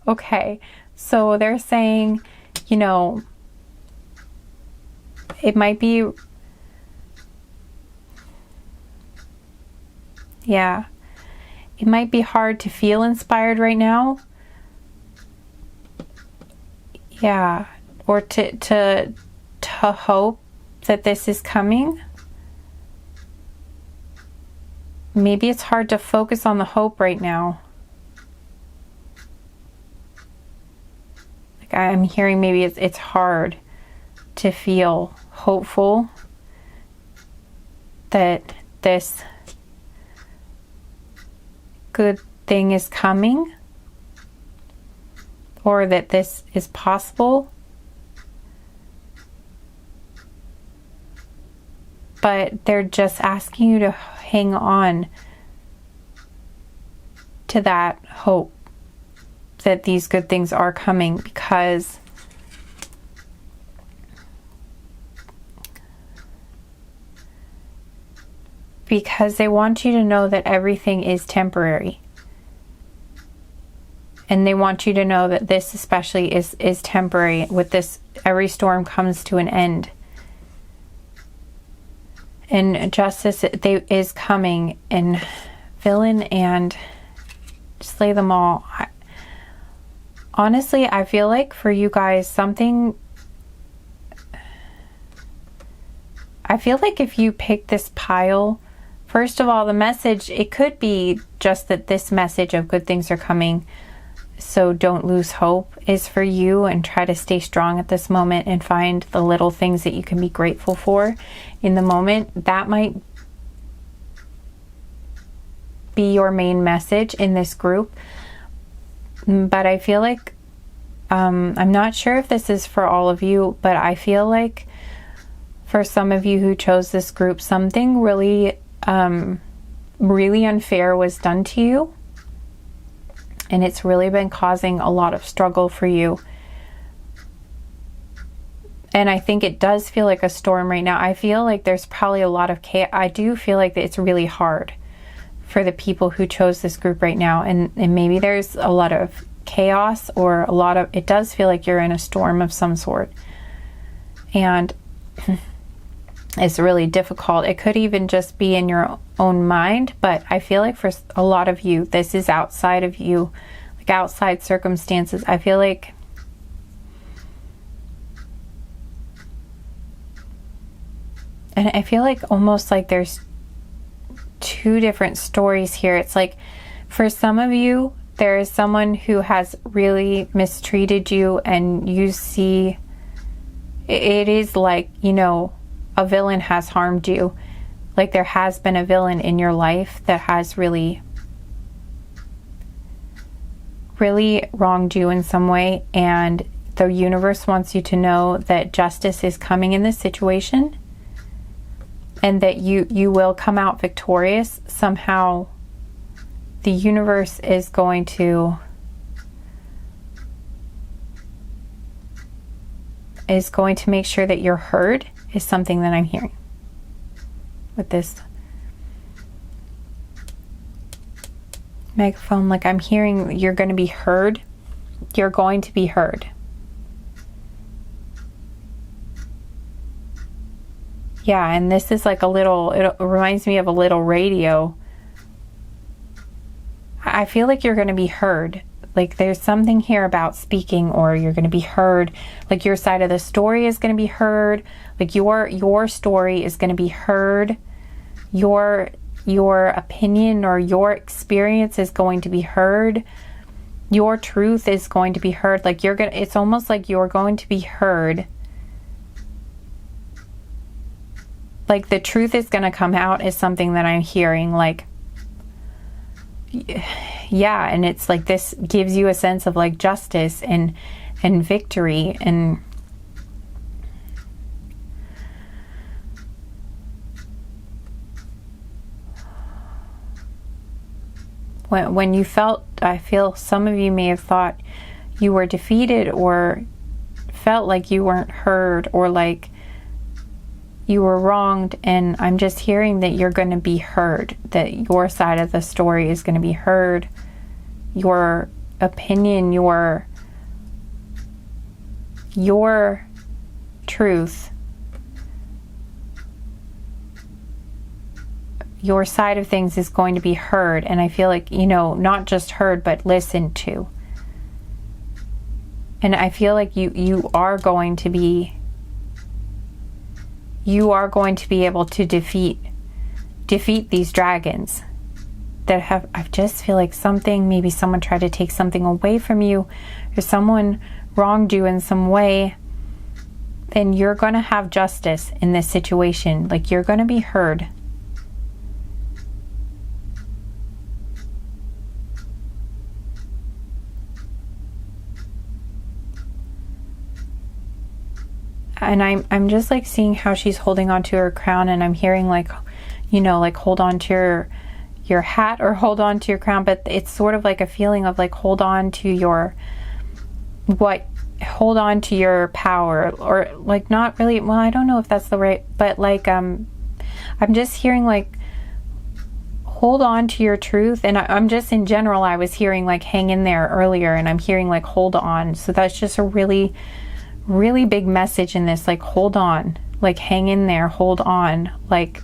Speaker 1: Okay, so they're saying, you know, it might be, yeah, it might be hard to feel inspired right now. Yeah, or to hope that this is coming. Maybe it's hard to focus on the hope right now. Like I'm hearing maybe it's hard to feel hopeful that this good thing is coming, or that this is possible. But they're just asking you to hang on to that hope that these good things are coming, because they want you to know that everything is temporary. And they want you to know that this especially is temporary. With this, every storm comes to an end. And justice is coming, and villain, and slay them all. Honestly, I feel like for you guys, I feel like if you pick this pile, first of all, the message, it could be just that this message of good things are coming, so don't lose hope, is for you, and try to stay strong at this moment and find the little things that you can be grateful for in the moment. That might be your main message in this group. But I feel like, I'm not sure if this is for all of you, but I feel like for some of you who chose this group, something really, really unfair was done to you. And it's really been causing a lot of struggle for you. And I think it does feel like a storm right now. I feel like there's probably a lot of chaos. I do feel like that it's really hard for the people who chose this group right now. And maybe there's a lot of chaos, or a lot of, it does feel like you're in a storm of some sort. And it's really difficult. It could even just be in your own mind, but I feel like for a lot of you, this is outside of you, like outside circumstances. I feel like almost like there's two different stories here. It's like for some of you, there is someone who has really mistreated you, and you see it is like, you know, a villain has harmed you. Like there has been a villain in your life that has really wronged you in some way, and the universe wants you to know that justice is coming in this situation, and that you will come out victorious somehow. The universe is going to make sure that you're heard, is something that I'm hearing with this megaphone. Like I'm hearing you're going to be heard. You're going to be heard. Yeah, and this is like it reminds me of a little radio. I feel like you're going to be heard. Like there's something here about speaking, or you're going to be heard. Like your side of the story is going to be heard. Like your story is going to be heard. Your opinion or your experience is going to be heard. Your truth is going to be heard. Like it's almost like you're going to be heard. Like the truth is going to come out, is something that I'm hearing. Like, yeah, and it's like this gives you a sense of like justice and victory. And when you felt, I feel some of you may have thought you were defeated, or felt like you weren't heard, or like you were wronged. And I'm just hearing that you're going to be heard, that your side of the story is going to be heard. Your opinion, your truth, your side of things is going to be heard. And I feel like, you know, not just heard, but listened to. And I feel like you are going to be able to defeat these dragons that have, I just feel like maybe someone tried to take something away from you, or someone wronged you in some way. Then you're going to have justice in this situation. Like, you're going to be heard. And I'm just like seeing how she's holding on to her crown, and I'm hearing like, you know, like hold on to your hat or hold on to your crown, but it's sort of like a feeling of like hold on to your power, or like not really, well, I don't know if that's the right, but like I'm just hearing like hold on to your truth. And I'm just, in general, I was hearing like hang in there earlier, and I'm hearing like hold on. So that's just a really big message in this, like hold on, like hang in there, hold on, like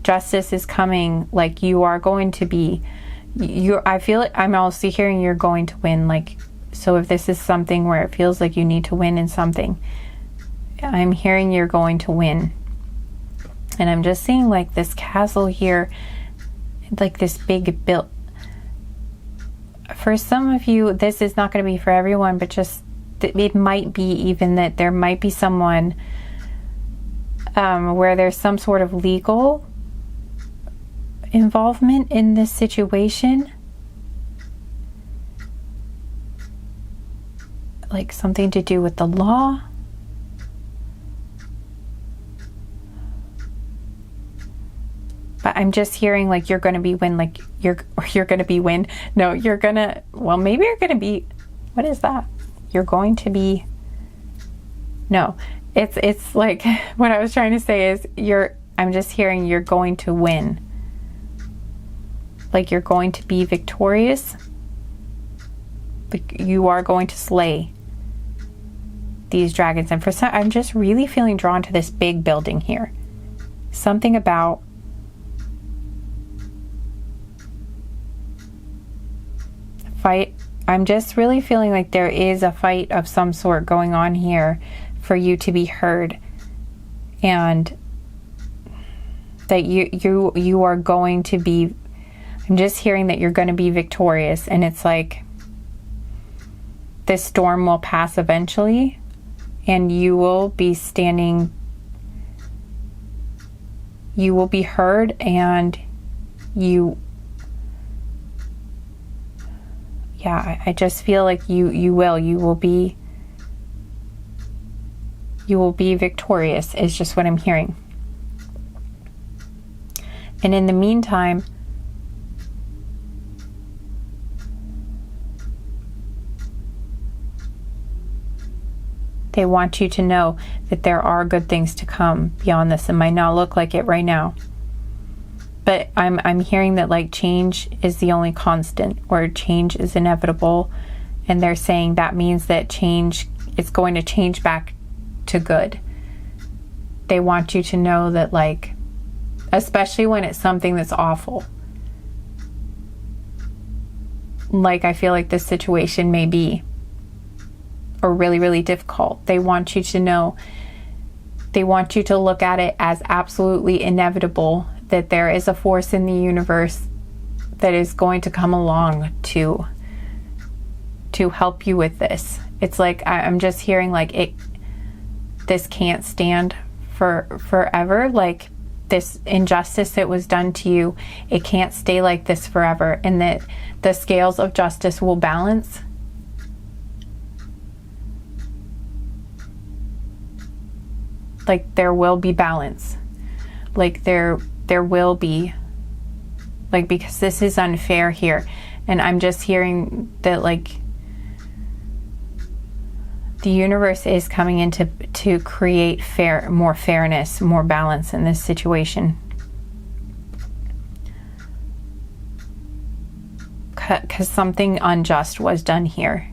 Speaker 1: justice is coming, like you are going to be, I feel like I'm also hearing you're going to win. Like, so if this is something where it feels like you need to win in something, I'm hearing you're going to win. And I'm just seeing like this castle here, like this big build. For some of you, this is not going to be for everyone, but just it might be even that there might be someone where there's some sort of legal involvement in this situation, like something to do with the law. But I'm just hearing like you're going to be win, like you're going to be win. No, you're going to, well, maybe you're going to be, what is that? You're going to be, no, it's like what I was trying to say is I'm just hearing you're going to win. Like you're going to be victorious. Like you are going to slay these dragons. And for some, I'm just really feeling drawn to this big building here. Something about fight. I'm just really feeling like there is a fight of some sort going on here for you to be heard, and that you are going to be, I'm just hearing that you're going to be victorious. And it's like this storm will pass eventually, and you will be standing, you will be heard, and I just feel like you will be victorious is just what I'm hearing. And in the meantime, they want you to know that there are good things to come beyond this. It might not look like it right now, but I'm hearing that like change is the only constant, or change is inevitable. And they're saying that means that change, it's going to change back to good. They want you to know that, like, especially when it's something that's awful. Like I feel like this situation may be, or really, really difficult. They want you to know, they want you to look at it as absolutely inevitable, that there is a force in the universe that is going to come along to help you with this. It's like I'm just hearing like this can't stand for forever. Like this injustice that was done to you, it can't stay like this forever, and that the scales of justice will balance. Like there will be balance. Like there will be, like, because this is unfair here. And I'm just hearing that, like, the universe is coming in to create more fairness, more balance in this situation. Because something unjust was done here.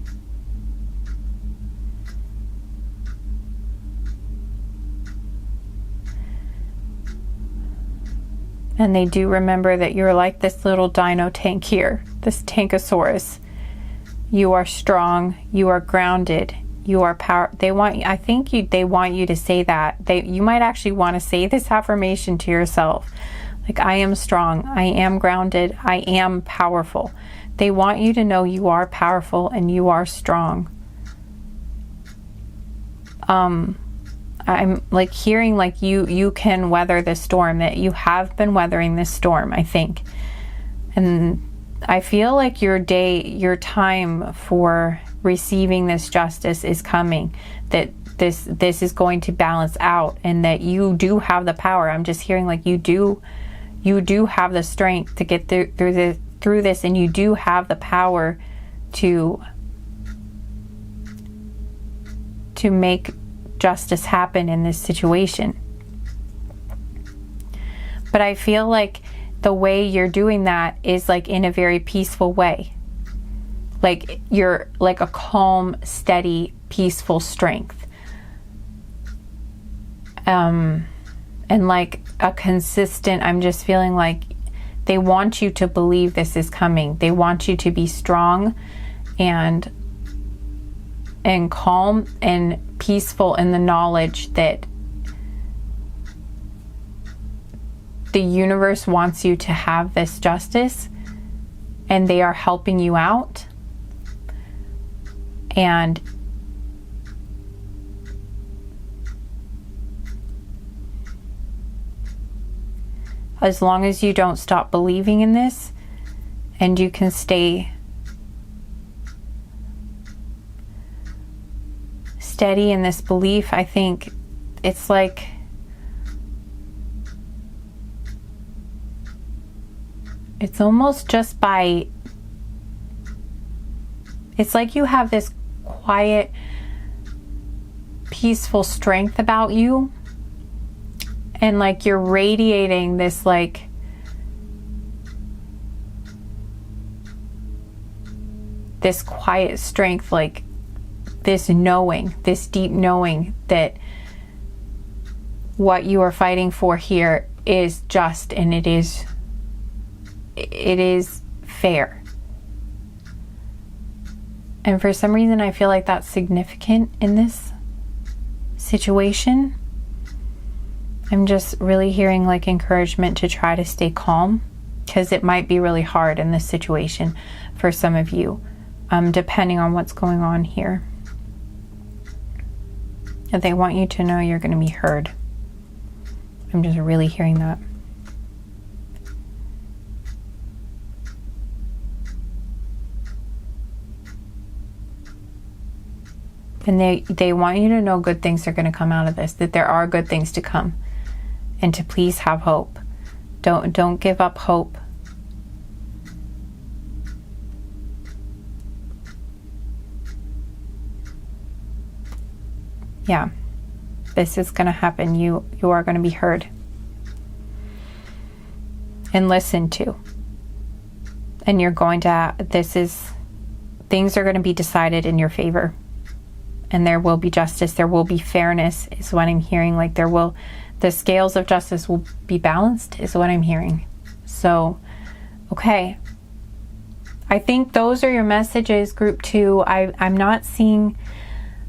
Speaker 1: And they do remember that you're like this little dino tank here, this Tankosaurus. You are strong, you are grounded, you are they want you to say that. You might actually want to say this affirmation to yourself. Like, I am strong, I am grounded, I am powerful. They want you to know you are powerful and you are strong. I'm like hearing like you can weather this storm, that you have been weathering this storm, I think. And I feel like your time for receiving this justice is coming, that this is going to balance out, and that you do have the power. I'm just hearing like you do have the strength to get through this, and you do have the power to make justice happen in this situation. But I feel like the way you're doing that is like in a very peaceful way. Like you're like a calm, steady, peaceful strength. And like a consistent, I'm just feeling like they want you to believe this is coming. They want you to be strong and calm and peaceful in the knowledge that the universe wants you to have this justice, and they are helping you out. And as long as you don't stop believing in this, and you can stay steady in this belief, I think it's like it's almost just by, it's like you have this quiet, peaceful strength about you, and like you're radiating this like this quiet strength, like this knowing, this deep knowing that what you are fighting for here is just, and it is fair. And for some reason I feel like that's significant in this situation. I'm just really hearing like encouragement to try to stay calm, because it might be really hard in this situation for some of you, depending on what's going on here. And they want you to know you're going to be heard. I'm just really hearing that. And they want you to know good things are going to come out of this, that there are good things to come, and to please have hope. Don't give up hope. Yeah, this is going to happen. You are going to be heard and listened to. And you're going to, things are going to be decided in your favor. And there will be justice, there will be fairness, is what I'm hearing. Like the scales of justice will be balanced, is what I'm hearing. So, okay. I think those are your messages, group 2. I'm not seeing,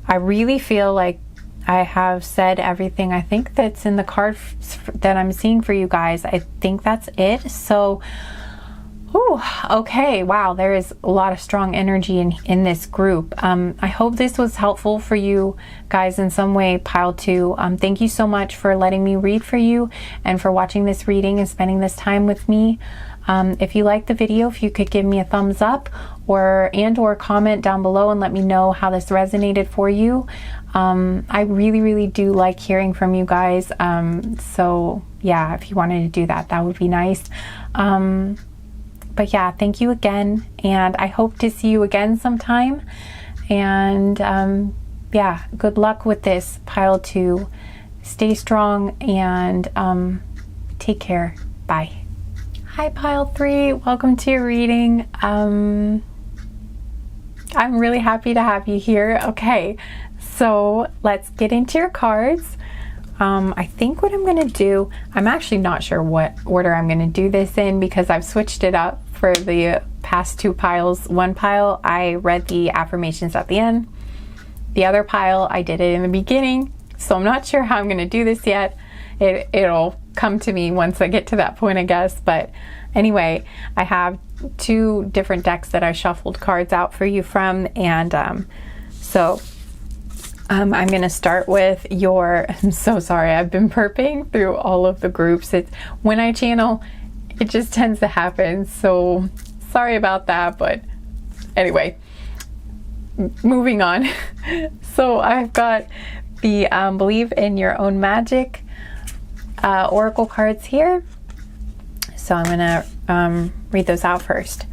Speaker 1: I really feel like I have said everything I think that's in the cards that I'm seeing for you guys. I think that's it. So, okay, wow, there is a lot of strong energy in this group. I hope this was helpful for you guys in some way, pile 2. Thank you so much for letting me read for you and for watching this reading and spending this time with me. If you liked the video, if you could give me a thumbs up or comment down below and let me know how this resonated for you. I really do like hearing from you guys. So yeah, if you wanted to do that, that would be nice. but yeah, thank you again, and I hope to see you again sometime. And yeah, good luck with this, pile 2. Stay strong and take care. Bye. Hi, pile 3. Welcome to your reading. I'm really happy to have you here. Okay, so let's get into your cards. I think what I'm going to do, I'm actually not sure what order I'm going to do this in because I've switched it up for the past 2 piles. One pile, I read the affirmations at the end. The other pile, I did it in the beginning. So I'm not sure how I'm going to do this yet. It'll come to me once I get to that point, I guess. But anyway, I have 2 different decks that I shuffled cards out for you from. And I'm going to start with your, I'm so sorry, I've been burping through all of the groups. When I channel, it just tends to happen. So sorry about that. But anyway, moving on. So I've got the Believe in Your Own Magic oracle cards here. So I'm going to read those out first.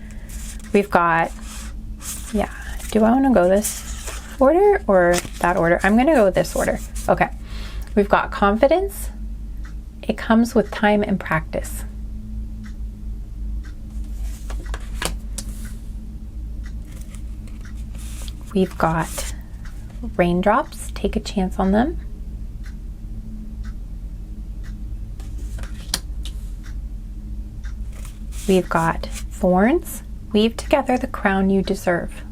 Speaker 1: We've got, yeah, do I want to go this order or that order? I'm going to go with this order. Okay. We've got confidence. It comes with time and practice. We've got raindrops. Take a chance on them. We've got thorns. Weave together the crown you deserve.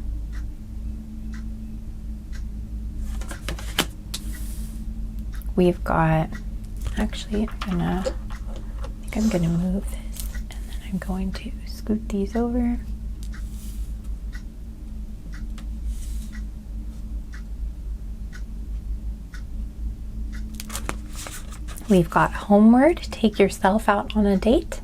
Speaker 1: We've got, actually, I think I'm gonna move this, and then I'm going to scoot these over. We've got homeward. Take yourself out on a date.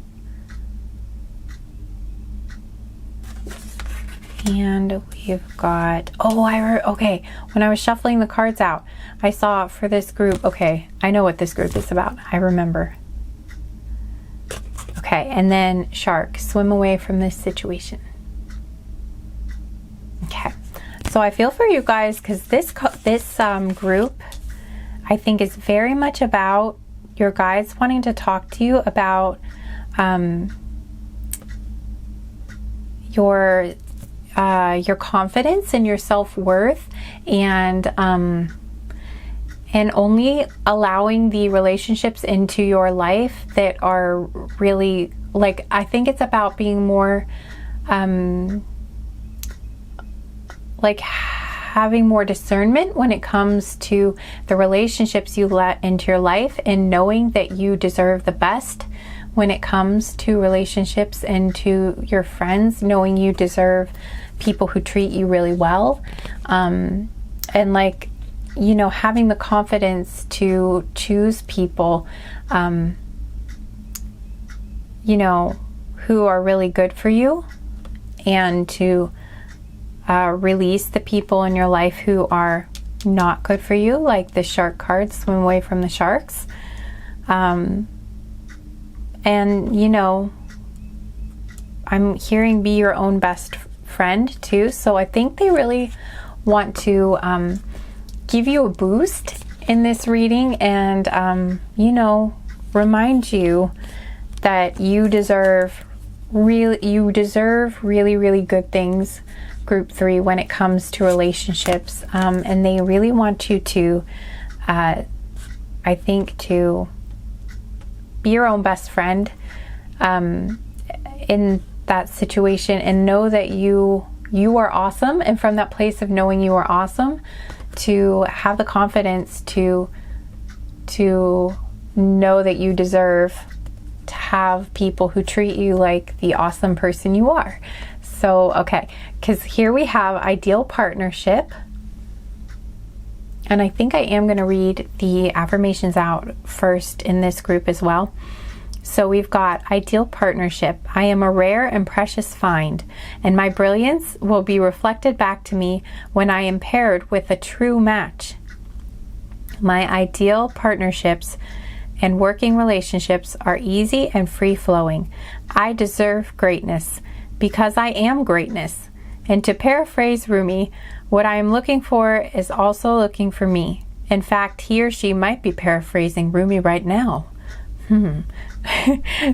Speaker 1: And we've got, okay, when I was shuffling the cards out, I saw for this group, okay, I know what this group is about. I remember. Okay, and then shark, swim away from this situation. Okay, so I feel for you guys because this group, I think, is very much about your guides wanting to talk to you about your confidence and your self-worth, and only allowing the relationships into your life that are really, like, I think it's about being more like having more discernment when it comes to the relationships you let into your life, and knowing that you deserve the best when it comes to relationships and to your friends, knowing you deserve people who treat you really well, and, like, you know, having the confidence to choose people, you know, who are really good for you, and to release the people in your life who are not good for you, like the shark card, swim away from the sharks. And, you know, I'm hearing be your own best friend too. So I think they really want to give you a boost in this reading, and you know, remind you that you deserve really good things, group 3, when it comes to relationships, and they really want you to I think to be your own best friend in that situation, and know that you are awesome, and from that place of knowing you are awesome, to have the confidence to know that you deserve to have people who treat you like the awesome person you are. So, okay, because here we have ideal partnership, and I think I am going to read the affirmations out first in this group as well. So we've got ideal partnership. I am a rare and precious find, and my brilliance will be reflected back to me when I am paired with a true match. My ideal partnerships and working relationships are easy and free-flowing. I deserve greatness. because I am greatness. And to paraphrase Rumi, what I am looking for is also looking for me. In fact, he or she might be paraphrasing Rumi right now.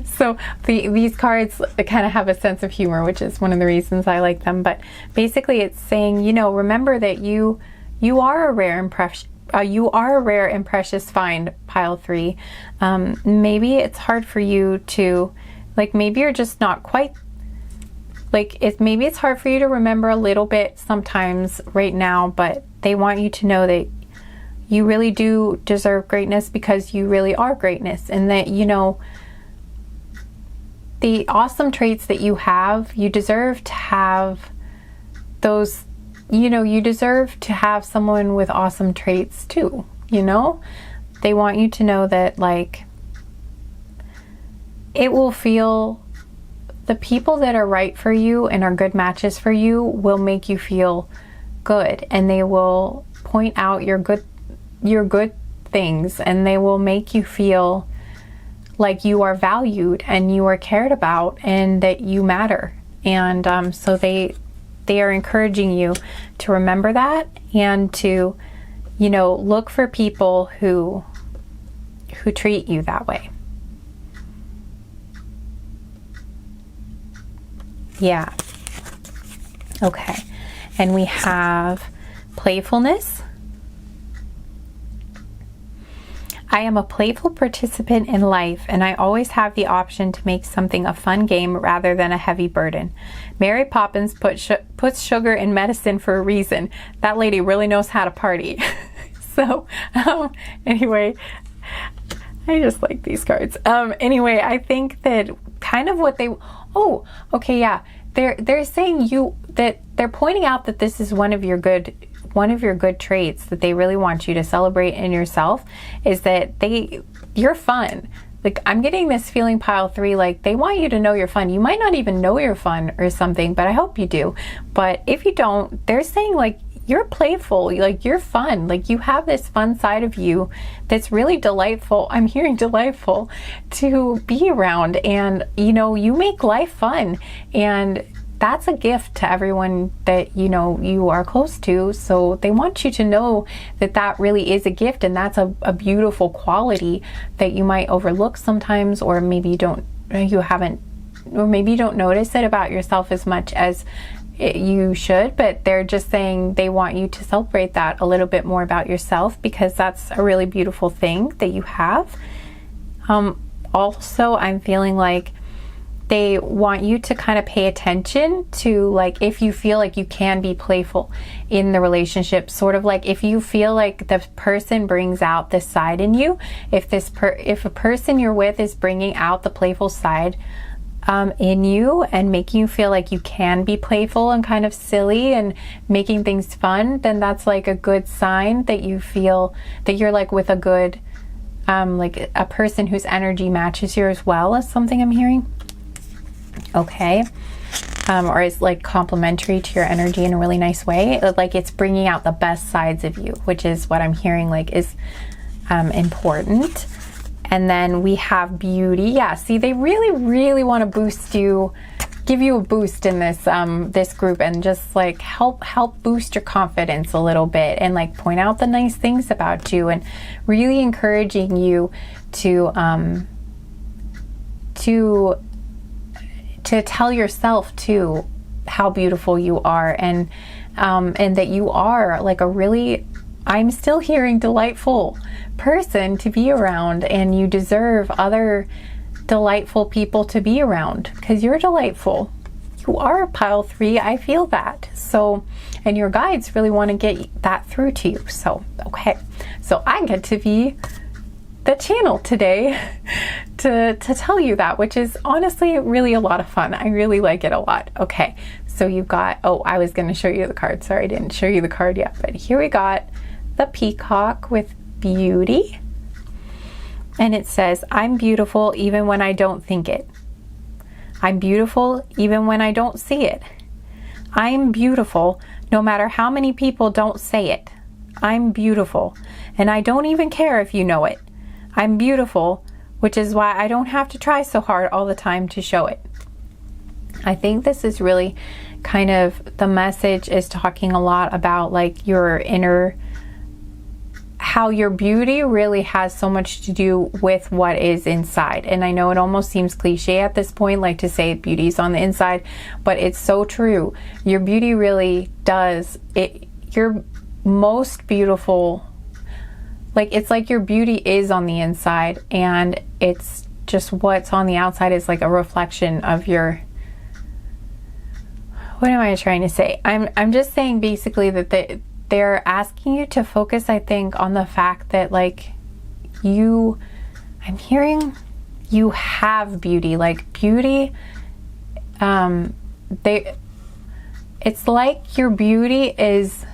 Speaker 1: So these cards kind of have a sense of humor, which is one of the reasons I like them. But basically it's saying, you know, remember that you are a rare and precious find, pile 3. Maybe it's hard for you to, like, maybe you're just not quite, like, maybe it's hard for you to remember a little bit sometimes right now, but they want you to know that you really do deserve greatness, because you really are greatness. And that, you know, the awesome traits that you have, you deserve to have those, you know, you deserve to have someone with awesome traits too, you know? They want you to know that, like, it will feel, the people that are right for you and are good matches for you will make you feel good, and they will point out your good things, and they will make you feel like you are valued and you are cared about and that you matter. And so they are encouraging you to remember that, and to, you know, look for people who treat you that way. Yeah. Okay. And we have playfulness. I am a playful participant in life, and I always have the option to make something a fun game rather than a heavy burden. Mary Poppins puts sugar in medicine for a reason. That lady really knows how to party. So, anyway, I just like these cards. Anyway, I think that kind of what they, oh, okay, yeah. They're saying that they're pointing out that this is one of your good traits that they really want you to celebrate in yourself, is that you're fun. Like, I'm getting this feeling, pile 3, like they want you to know you're fun. You might not even know you're fun or something, but I hope you do. But if you don't, they're saying, like, you're playful, like you're fun, like you have this fun side of you that's really delightful. I'm hearing delightful to be around, and you know, you make life fun, and that's a gift to everyone that, you know, you are close to. So they want you to know that that really is a gift, and that's a beautiful quality that you might overlook sometimes, or maybe you don't notice it about yourself as much as you should. But they're just saying they want you to celebrate that a little bit more about yourself, because that's a really beautiful thing that you have. Also, I'm feeling like they want you to kind of pay attention to, like, if you feel like you can be playful in the relationship, sort of like if you feel like the person brings out this side in you, if a person you're with is bringing out the playful side in you and making you feel like you can be playful and kind of silly and making things fun, then that's like a good sign that you feel that you're like with a good, like a person whose energy matches yours well, is something I'm hearing. Okay. Or is like complementary to your energy in a really nice way. Like it's bringing out the best sides of you, which is what I'm hearing like is important. And then we have beauty. Yeah, see, they really, really want to boost you, give you a boost in this this group, and just like help boost your confidence a little bit, and like point out the nice things about you, and really encouraging you to tell yourself too how beautiful you are, and that you are like a really, I'm still hearing delightful person to be around, and you deserve other delightful people to be around, because you're delightful. You are pile 3. I feel that. So, and your guides really want to get that through to you. So, okay. So I get to be the channel today to tell you that, which is honestly really a lot of fun. I really like it a lot. Okay. So you've got, oh, I was going to show you the card. Sorry, I didn't show you the card yet, but here we got the peacock with beauty. And it says, I'm beautiful even when I don't think it. I'm beautiful even when I don't see it. I'm beautiful no matter how many people don't say it. I'm beautiful, and I don't even care if you know it. I'm beautiful, which is why I don't have to try so hard all the time to show it. I think this is really kind of, the message is talking a lot about like your inner, how your beauty really has so much to do with what is inside. And I know it almost seems cliche at this point, like to say beauty's on the inside, but it's so true. Your beauty really does it. Your most beautiful, like, it's like your beauty is on the inside, and it's just what's on the outside is like a reflection of your, what am I trying to say? I'm just saying basically that they're asking you to focus, I think, on the fact that like I'm hearing you have beauty, like beauty, it's like your beauty is,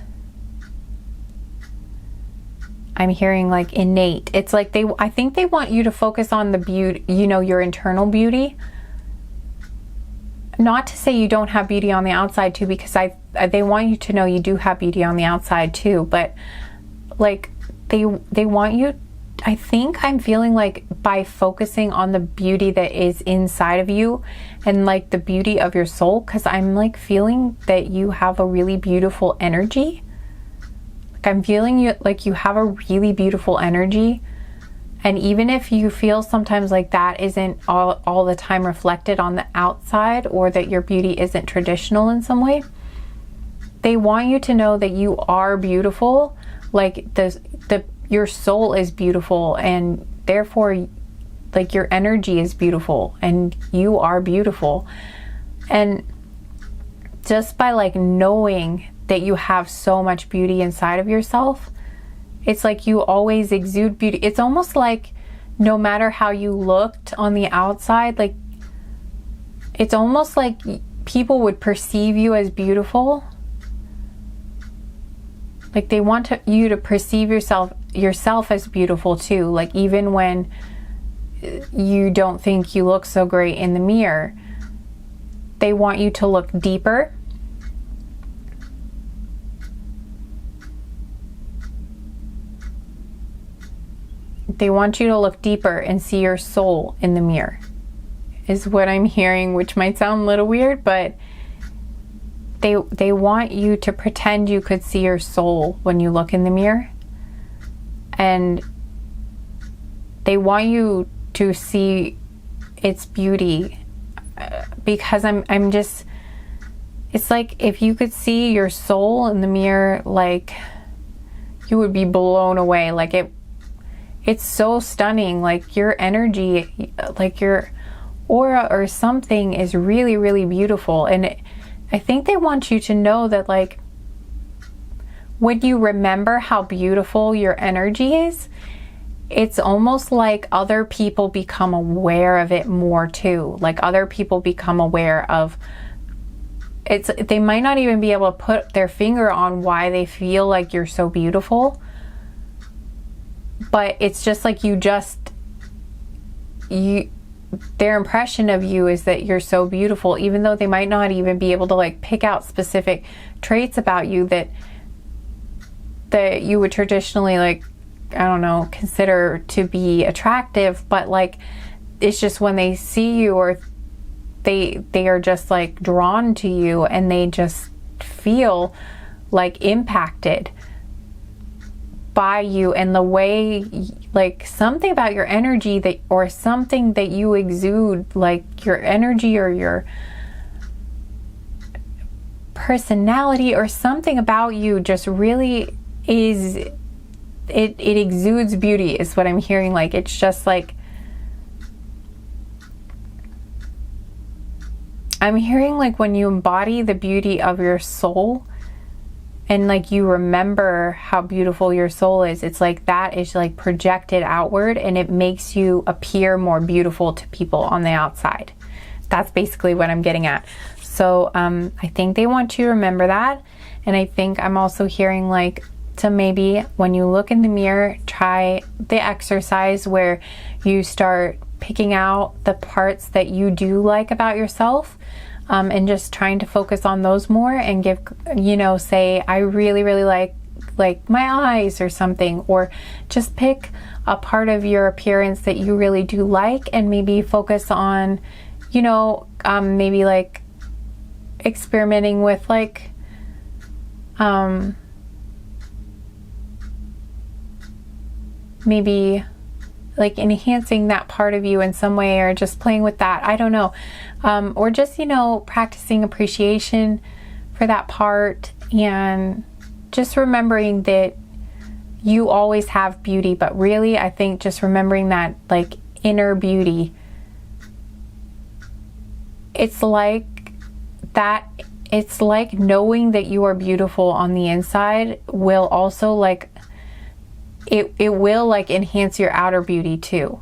Speaker 1: I'm hearing like innate. It's like I think they want you to focus on the beauty, you know, your internal beauty. Not to say you don't have beauty on the outside too, because they want you to know you do have beauty on the outside too, but like they want you, I think I'm feeling like by focusing on the beauty that is inside of you and like the beauty of your soul, because I'm like feeling that you have a really beautiful energy. Like I'm feeling you like you have a really beautiful energy. And even if you feel sometimes like that isn't all the time reflected on the outside, or that your beauty isn't traditional in some way, they want you to know that you are beautiful. Like your soul is beautiful, and therefore like your energy is beautiful, and you are beautiful. And just by like knowing that you have so much beauty inside of yourself, it's like you always exude beauty. It's almost like no matter how you looked on the outside, like it's almost like people would perceive you as beautiful. Like they want you to perceive yourself as beautiful too. Like even when you don't think you look so great in the mirror, they want you to look deeper. They want you to look deeper and see your soul in the mirror, is what I'm hearing, which might sound a little weird, but they want you to pretend you could see your soul when you look in the mirror. And they want you to see its beauty, because I'm just, it's like if you could see your soul in the mirror, like you would be blown away. Like it's so stunning. Like your energy, like your aura or something is really, really beautiful. And I think they want you to know that like when you remember how beautiful your energy is, it's almost like other people become aware of it more too. Like other people become aware of it's, they might not even be able to put their finger on why they feel like you're so beautiful, but it's just like their impression of you is that you're so beautiful, even though they might not even be able to like pick out specific traits about you that you would traditionally, like, I don't know, consider to be attractive. But like it's just when they see you, or they are just like drawn to you, and they just feel like impacted by you and the way, like something about your energy that, or something that you exude, like your energy or your personality or something about you just really is, it exudes beauty is what I'm hearing. Like it's just like, I'm hearing like when you embody the beauty of your soul and like you remember how beautiful your soul is, it's like that is like projected outward, and it makes you appear more beautiful to people on the outside. That's basically what I'm getting at. So I think they want you to remember that. And I think I'm also hearing like to maybe when you look in the mirror, try the exercise where you start picking out the parts that you do like about yourself. And just trying to focus on those more, and give, you know, say, I really, really like my eyes or something, or just pick a part of your appearance that you really do like, and maybe focus on, you know, maybe like experimenting with like maybe like enhancing that part of you in some way, or just playing with that, I don't know, or just, you know, practicing appreciation for that part, and just remembering that you always have beauty. But really, I think just remembering that like inner beauty, it's like that, it's like knowing that you are beautiful on the inside will also like it will like enhance your outer beauty too.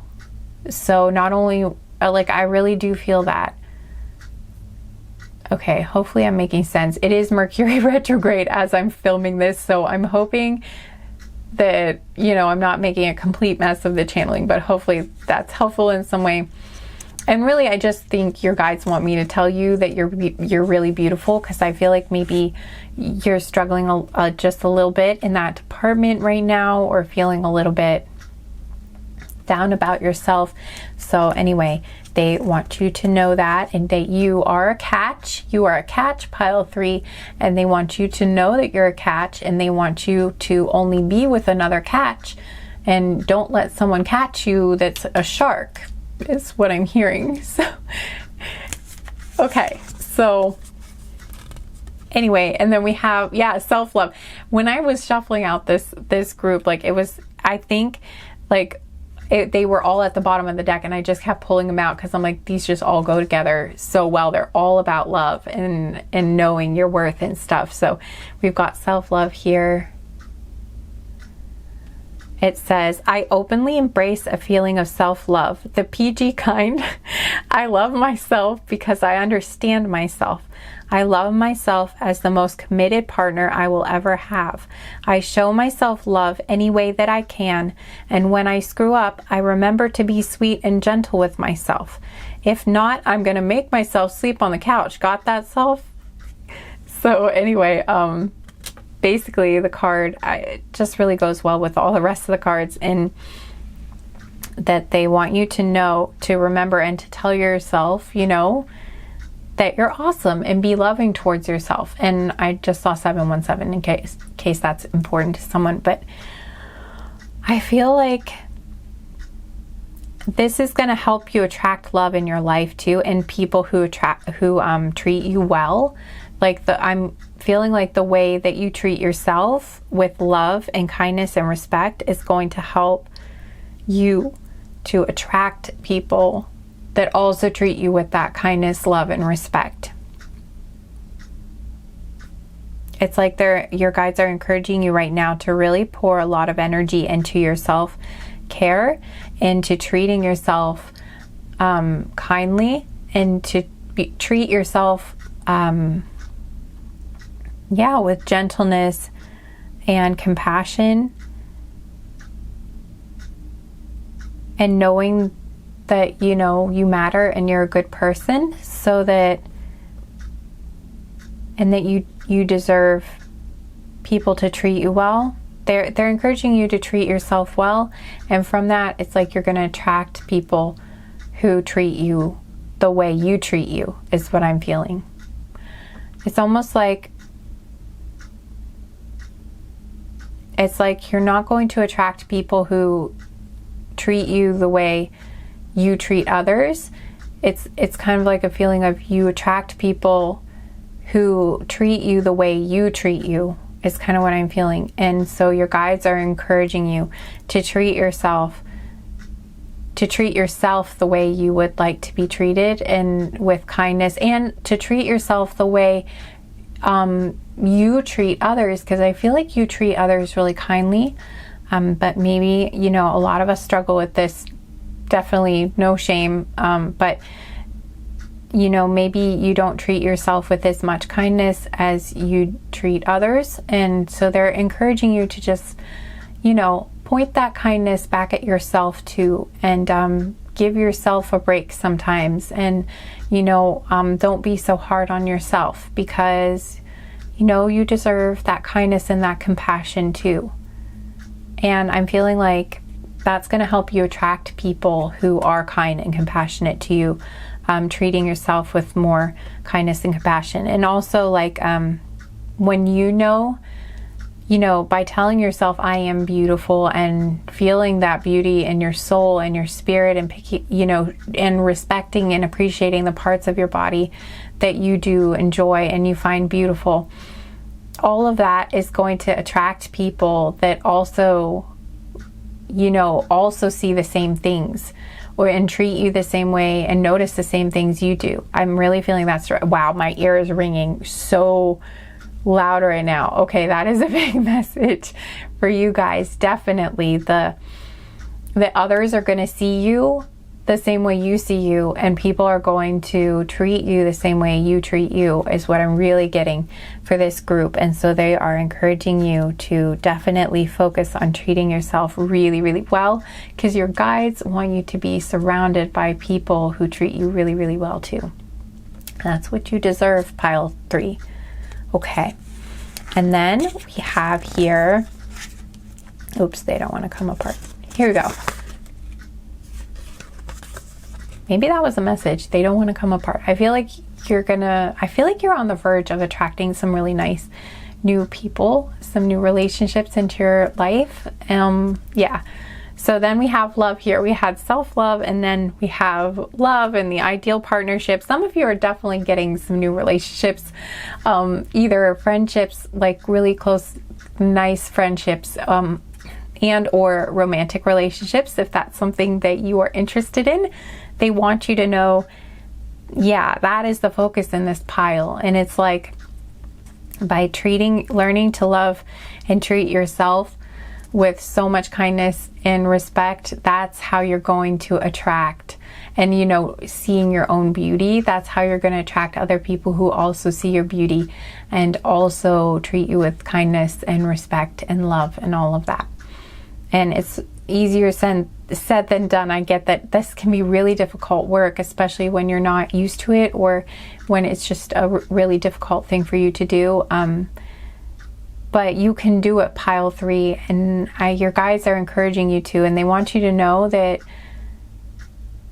Speaker 1: So not only like, I really do feel that. Okay, hopefully I'm making sense. It is Mercury retrograde as I'm filming this, so I'm hoping that, you know, I'm not making a complete mess of the channeling, but hopefully that's helpful in some way. And really, I just think your guides want me to tell you that you're really beautiful, because I feel like maybe you're struggling just a little bit in that department right now, or feeling a little bit down about yourself. So anyway, they want you to know that, and that you are a catch. You are a catch, pile 3, and they want you to know that you're a catch, and they want you to only be with another catch, and don't let someone catch you that's a shark, is what I'm hearing. So okay, so anyway, and then we have, yeah, self-love. When I was shuffling out this group, like it was, I think like they were all at the bottom of the deck, and I just kept pulling them out because I'm like, these just all go together so well. They're all about love and knowing your worth and stuff. So we've got self-love here. It says, I openly embrace a feeling of self-love, the PG kind. I love myself because I understand myself. I love myself as the most committed partner I will ever have. I show myself love any way that I can, and when I screw up, I remember to be sweet and gentle with myself. If not, I'm gonna make myself sleep on the couch. Got that, self? So anyway, basically the card, it just really goes well with all the rest of the cards, and that they want you to know, to remember, and to tell yourself, you know, that you're awesome, and be loving towards yourself. And I just saw 717 in case that's important to someone. But I feel like this is going to help you attract love in your life too, and people who treat you well. Like I'm feeling like the way that you treat yourself with love and kindness and respect is going to help you to attract people that also treat you with that kindness, love, and respect. It's like your guides are encouraging you right now to really pour a lot of energy into your self-care, into treating yourself kindly, and to treat yourself with gentleness and compassion, and knowing that, you know, you matter and you're a good person, so that, and that you deserve people to treat you well. They're encouraging you to treat yourself well, and from that, it's like you're going to attract people who treat you the way you treat you, is what I'm feeling. It's almost like, it's like you're not going to attract people who treat you the way you treat others. It's kind of like a feeling of, you attract people who treat you the way you treat you, is kind of what I'm feeling. And so your guides are encouraging you to treat yourself the way you would like to be treated, and with kindness, and to treat yourself the way you treat others, because I feel like you treat others really kindly, but maybe, you know, a lot of us struggle with this. Definitely no shame, but you know, maybe you don't treat yourself with as much kindness as you treat others, and so they're encouraging you to just, you know, point that kindness back at yourself too, and give yourself a break sometimes, and you know, don't be so hard on yourself, because you know, you deserve that kindness and that compassion too. And I'm feeling like that's going to help you attract people who are kind and compassionate to you, treating yourself with more kindness and compassion. And also, like, when you know, by telling yourself, I am beautiful, and feeling that beauty in your soul and your spirit, and picking, and respecting and appreciating the parts of your body that you do enjoy and you find beautiful, all of that is going to attract people that also, also see the same things, and treat you the same way and notice the same things you do. I'm really feeling that's right. Wow, my ear is ringing so loud right now. Okay, that is a big message for you guys. Definitely the others are going to see you the same way you see you, and people are going to treat you the same way you treat you, is what I'm really getting for this group. And so they are encouraging you to definitely focus on treating yourself really, really well, because your guides want you to be surrounded by people who treat you really, really well too. That's what you deserve, pile 3. Okay, and then we have here, oops, they don't want to come apart. Here we go. Maybe that was a message. They don't want to come apart. I feel like you're on the verge of attracting some really nice new people, some new relationships into your life. Yeah. So then we have love here. We had self-love, and then we have love and the ideal partnership. Some of you are definitely getting some new relationships, either friendships, like really close, nice friendships, and or romantic relationships, if that's something that you are interested in. They want you to know, yeah, that is the focus in this pile. And it's like, by learning to love and treat yourself with so much kindness and respect, that's how you're going to attract. And seeing your own beauty, that's how you're going to attract other people who also see your beauty and also treat you with kindness and respect and love and all of that. And it's easier said than done. I get that this can be really difficult work, especially when you're not used to it, or when it's just a really difficult thing for you to do. But you can do it, pile 3, and your guides are encouraging you to, and they want you to know that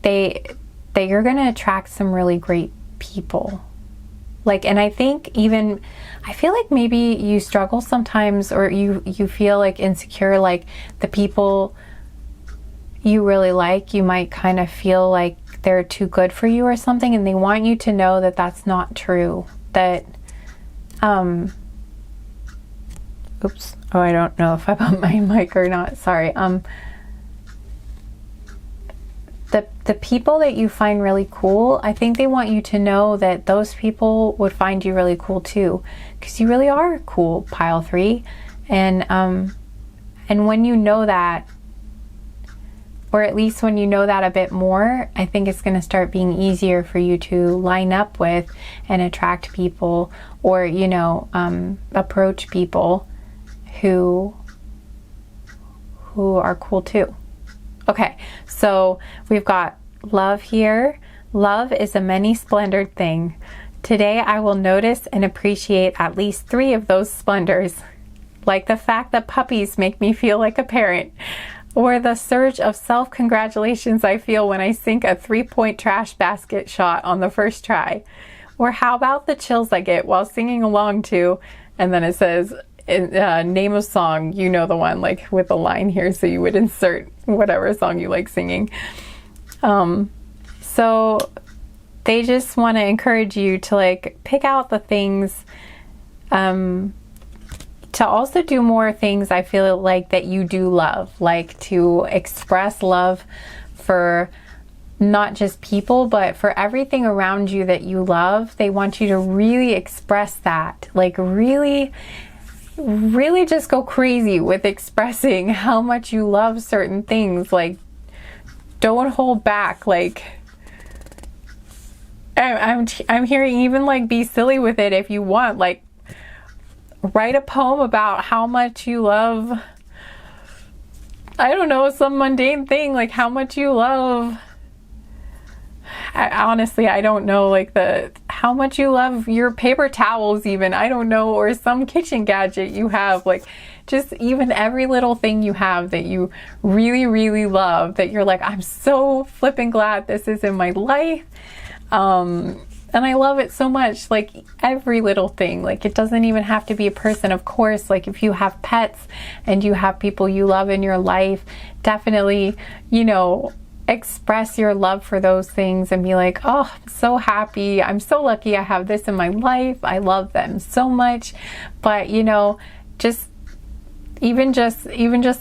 Speaker 1: you're going to attract some really great people. And I think I feel like maybe you struggle sometimes, or you feel like insecure, like the people you really like, you might kind of feel like they're too good for you or something, and they want you to know that that's not true. That, oops, oh, I don't know if I put my mic or not, sorry. The people that you find really cool, I think they want you to know that those people would find you really cool too, because you really are cool, pile 3. And when you know that, or at least when you know that a bit more, I think it's going to start being easier for you to line up with and attract people, or approach people who are cool too. Okay, so we've got love here. Love is a many-splendored thing. Today I will notice and appreciate at least 3 of those splendors, like the fact that puppies make me feel like a parent, or the surge of self-congratulations I feel when I sink a 3-point trash basket shot on the first try. Or how about the chills I get while singing along to, and then it says, name a song, the one, like with a line here, so you would insert whatever song you like singing. So they just want to encourage you to pick out the things, to also do more things I feel like that you do love, like to express love for not just people, but for everything around you that you love. They want you to really express that, really just go crazy with expressing how much you love certain things. Don't hold back. I'm hearing even be silly with it if you want. Write a poem about how much you love, I don't know, some mundane thing, how much you love. Honestly, I don't know, how much you love your paper towels even, I don't know, or some kitchen gadget you have, just even every little thing you have that you really, really love, that you're I'm so flipping glad this is in my life. And I love it so much, like every little thing. Like it doesn't even have to be a person. Of course, like if you have pets and you have people you love in your life, definitely, you know, express your love for those things and be like, oh, I'm so happy. I'm so lucky I have this in my life. I love them so much. But, you know, even just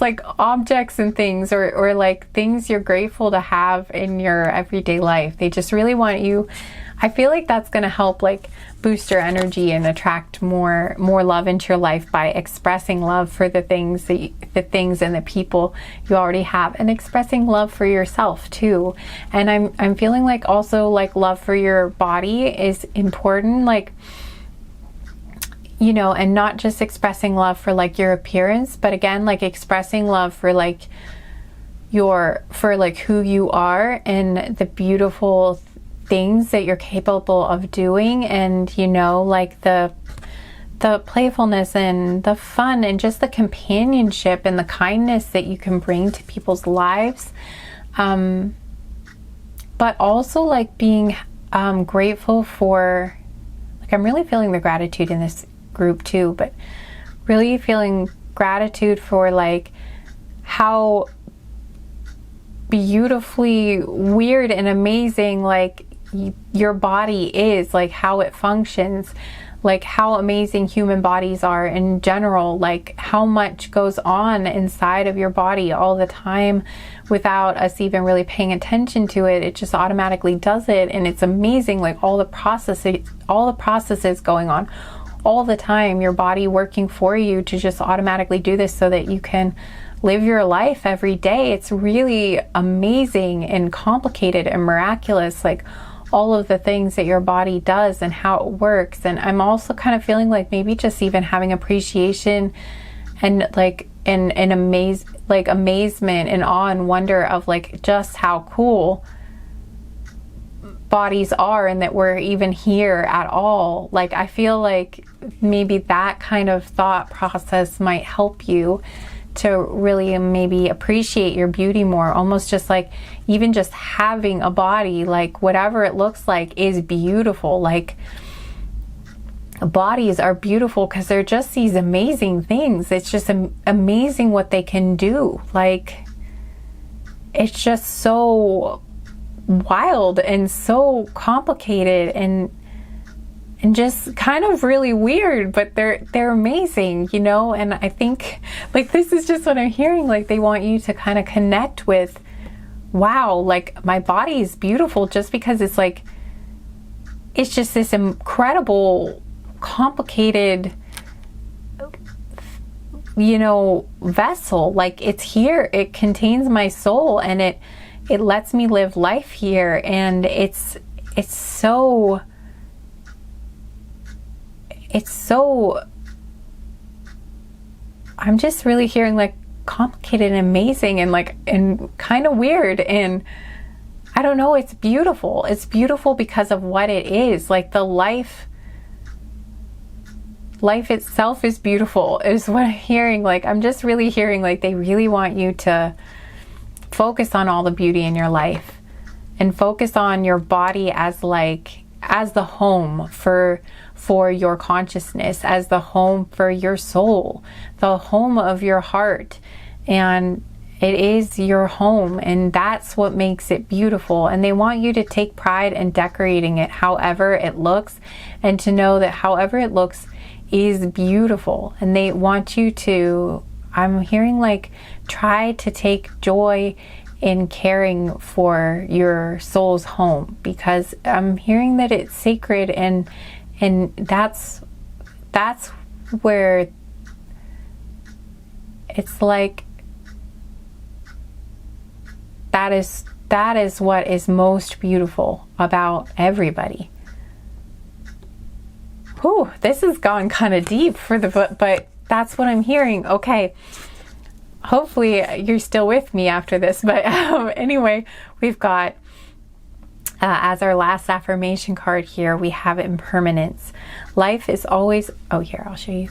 Speaker 1: like objects and things, or like things you're grateful to have in your everyday life. They just really want you. I feel like that's going to help like boost your energy and attract more love into your life by expressing love for the things and the people you already have, and expressing love for yourself too. And I'm feeling like also like love for your body is important, like, you know, and not just expressing love for like your appearance, but again, like expressing love for like who you are and the beautiful things that you're capable of doing, and, you know, like the playfulness and the fun and just the companionship and the kindness that you can bring to people's lives. But also like being grateful for, like, I'm really feeling the gratitude in this group too, but really feeling gratitude for like how beautifully weird and amazing like your body is, like how it functions, like how amazing human bodies are in general, like how much goes on inside of your body all the time without us even really paying attention to it. It just automatically does it, and it's amazing, like all the processes going on all the time, your body working for you to just automatically do this so that you can live your life every day. It's really amazing and complicated and miraculous, like all of the things that your body does and how it works. And I'm also kind of feeling like maybe just even having appreciation and like an amazement and awe and wonder of like just how cool bodies are, and that we're even here at all. Like I feel like maybe that kind of thought process might help you to really maybe appreciate your beauty more. Almost just like even just having a body, like whatever it looks like, is beautiful. Like bodies are beautiful because they're just these amazing things. It's just amazing what they can do. Like it's just so wild and so complicated and just kind of really weird, but they're amazing, you know. And I think like this is just what I'm hearing, like they want you to kind of connect with, wow, like my body is beautiful just because it's like it's just this incredible complicated, you know, vessel. Like it's here, it contains my soul, and it lets me live life here, and it's so I'm just really hearing like complicated and amazing and like and kind of weird, and I don't know, it's beautiful. It's beautiful because of what it is. Like the life itself is beautiful is what I'm hearing. Like I'm just really hearing like they really want you to focus on all the beauty in your life and focus on your body as the home for your consciousness, as the home for your soul, the home of your heart. And it is your home, and that's what makes it beautiful. And they want you to take pride in decorating it however it looks, and to know that however it looks is beautiful. And they want you to, I'm hearing like, try to take joy in caring for your soul's home, because I'm hearing that it's sacred, and that's where it's like that is what is most beautiful about everybody. Whew, this has gone kind of deep for but that's what I'm hearing. Okay. Hopefully you're still with me after this, but anyway, we've got as our last affirmation card here, we have impermanence. Life is always, oh here, I'll show you.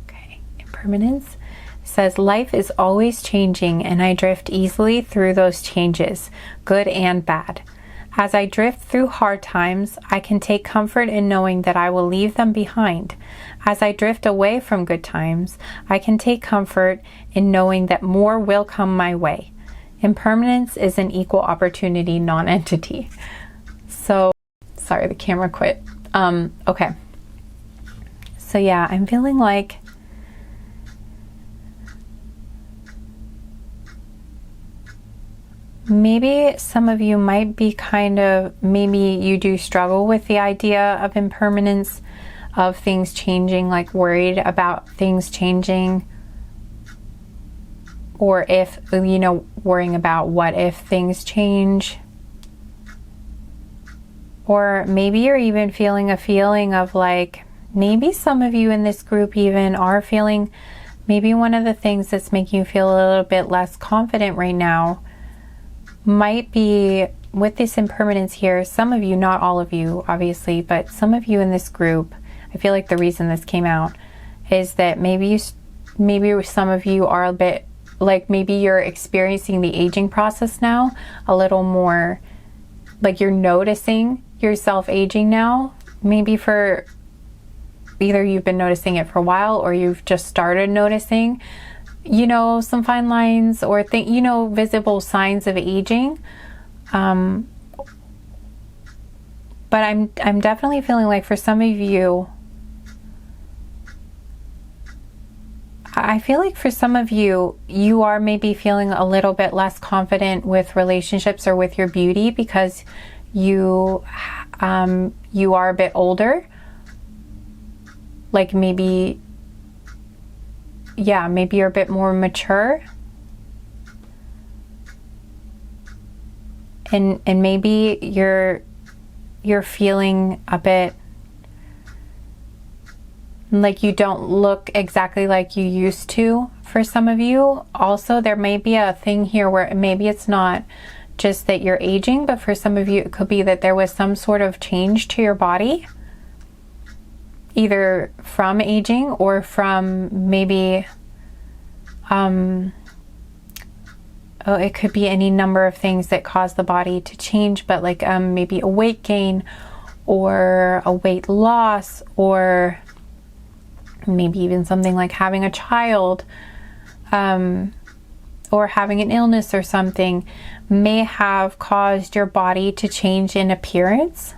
Speaker 1: Okay, impermanence says, life is always changing, and I drift easily through those changes, good and bad. As I drift through hard times, I can take comfort in knowing that I will leave them behind. As I drift away from good times, I can take comfort in knowing that more will come my way. Impermanence is an equal opportunity non-entity. So, sorry, the camera quit. Okay. So yeah, I'm feeling like maybe some of you might be maybe you do struggle with the idea of impermanence, of things changing, like worried about things changing, or if, worrying about what if things change. Or maybe you're even feeling a feeling of like, maybe some of you in this group even are feeling, maybe one of the things that's making you feel a little bit less confident right now might be with this impermanence here. Some of you, not all of you obviously, but some of you in this group, I feel like the reason this came out is that maybe some of you are a bit like, maybe you're experiencing the aging process now a little more, like you're noticing yourself aging now. Maybe for either you've been noticing it for a while, or you've just started noticing, some fine lines or visible signs of aging. But I'm definitely feeling like for some of you, I feel like for some of you, you are maybe feeling a little bit less confident with relationships or with your beauty because you are a bit older. Like maybe you're a bit more mature. And maybe you're feeling a bit like you don't look exactly like you used to for some of you. Also, there may be a thing here where maybe it's not just that you're aging, but for some of you it could be that there was some sort of change to your body, either from aging or from maybe it could be any number of things that cause the body to change, but like maybe a weight gain or a weight loss, or maybe even something like having a child, or having an illness or something may have caused your body to change in appearance.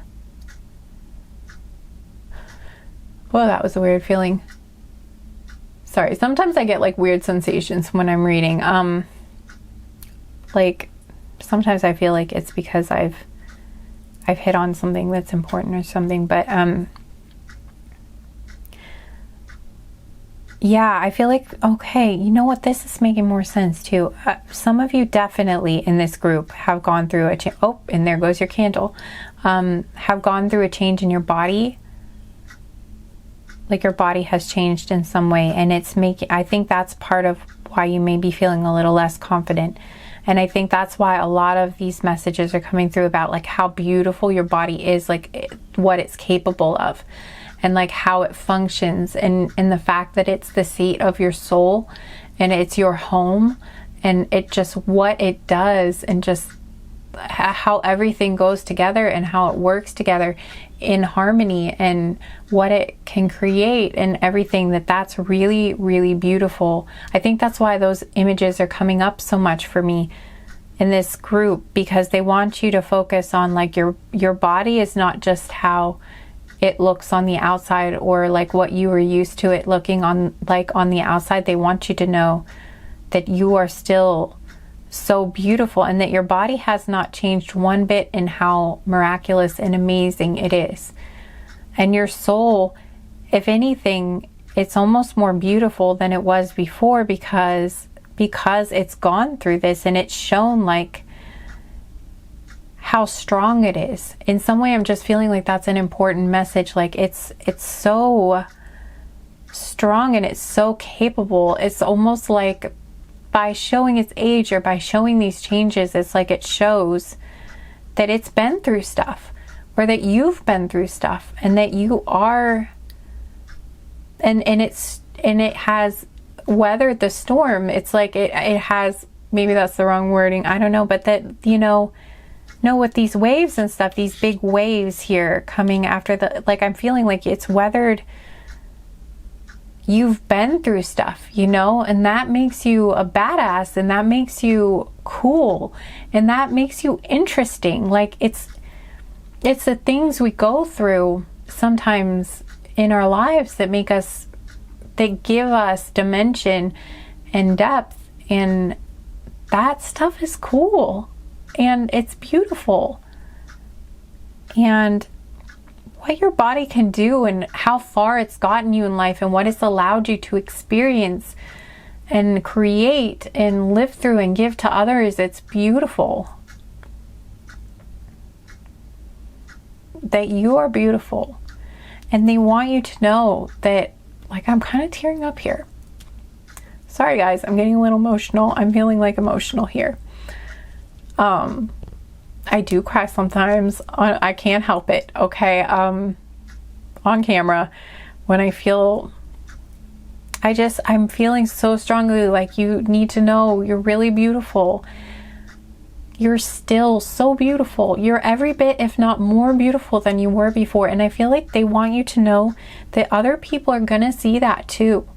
Speaker 1: Well, that was a weird feeling. Sorry, sometimes I get like weird sensations when I'm reading. Like sometimes I feel like it's because I've hit on something that's important or something, but yeah, I feel like, okay, you know what, this is making more sense too. Some of you definitely in this group have gone through a change. Oh, and there goes your candle. Have gone through a change in your body. Like your body has changed in some way, and I think that's part of why you may be feeling a little less confident. And I think that's why a lot of these messages are coming through about like how beautiful your body is, like what it's capable of, and like how it functions, and the fact that it's the seat of your soul and it's your home, and it just what it does, and just how everything goes together and how it works together in harmony, and what it can create, and everything that's really, really beautiful. I think that's why those images are coming up so much for me in this group, because they want you to focus on like your body is not just how it looks on the outside, or like what you were used to it looking on the outside. They want you to know that you are still so beautiful, and that your body has not changed one bit in how miraculous and amazing it is. And your soul, if anything, it's almost more beautiful than it was before, because it's gone through this, and it's shown like how strong it is. In some way, I'm just feeling like that's an important message. Like it's so strong and it's so capable. It's almost like by showing its age, or by showing these changes, it's like it shows that it's been through stuff, or that you've been through stuff, and that you are, and it has weathered the storm. It's like it has, maybe that's the wrong wording, I don't know, but that, No, with these waves and stuff, these big waves here coming after the, like, I'm feeling like it's weathered. You've been through stuff, you know, and that makes you a badass, and that makes you cool, and that makes you interesting. Like, it's the things we go through sometimes in our lives that make us, that give us dimension and depth, and that stuff is cool and it's beautiful. And what your body can do and how far it's gotten you in life and what it's allowed you to experience and create and live through and give to others, it's beautiful. That you are beautiful, and they want you to know that. Like, I'm kind of tearing up here. Sorry guys, I'm getting a little emotional. I'm feeling like emotional here. I do cry sometimes. I can't help it, okay? On camera, when I feel, I'm feeling so strongly like you need to know you're really beautiful. You're still so beautiful. You're every bit, if not more beautiful than you were before. And I feel like they want you to know that other people are gonna see that too.